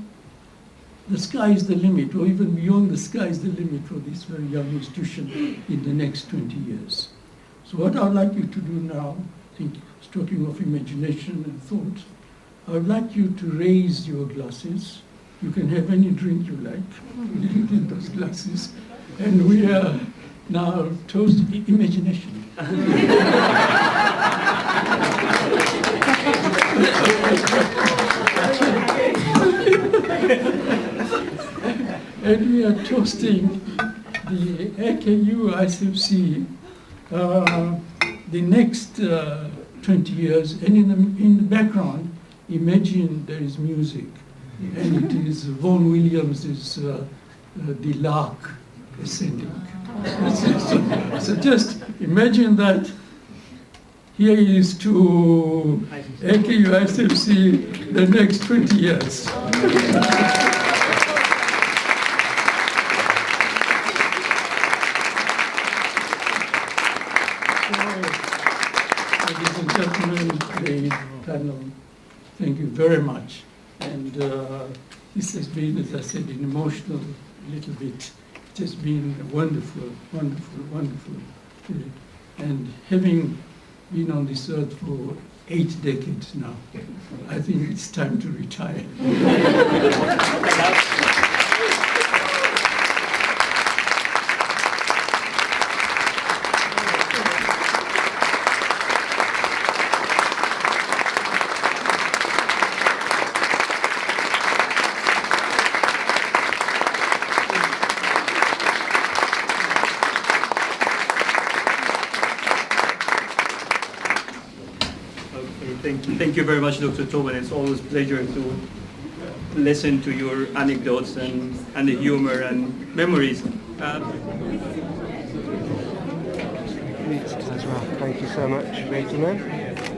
F: the sky is the limit, or even beyond the sky is the limit for this very young institution in the next 20 years. So what I would like you to do now, talking of imagination and thought, I would like you to raise your glasses. You can have any drink you like in those glasses. And we are now toasting imagination. And we are toasting the AKU-ISMC the next 20 years. And in the background, imagine there is music. And it is Vaughan Williams' The Lark ascending. So just imagine that here is to AKU-ISMC the next 20 years. Ladies and gentlemen, the panel, thank you very much. And this has been, as I said, an emotional little bit. It has been a wonderful, wonderful, wonderful period. And having been on this earth for 8 decades now, I think it's time to retire.
A: Thank you very much, Dr. Topan. It's always a pleasure to listen to your anecdotes and the humor and memories.
G: As well. Thank you so much, gentlemen.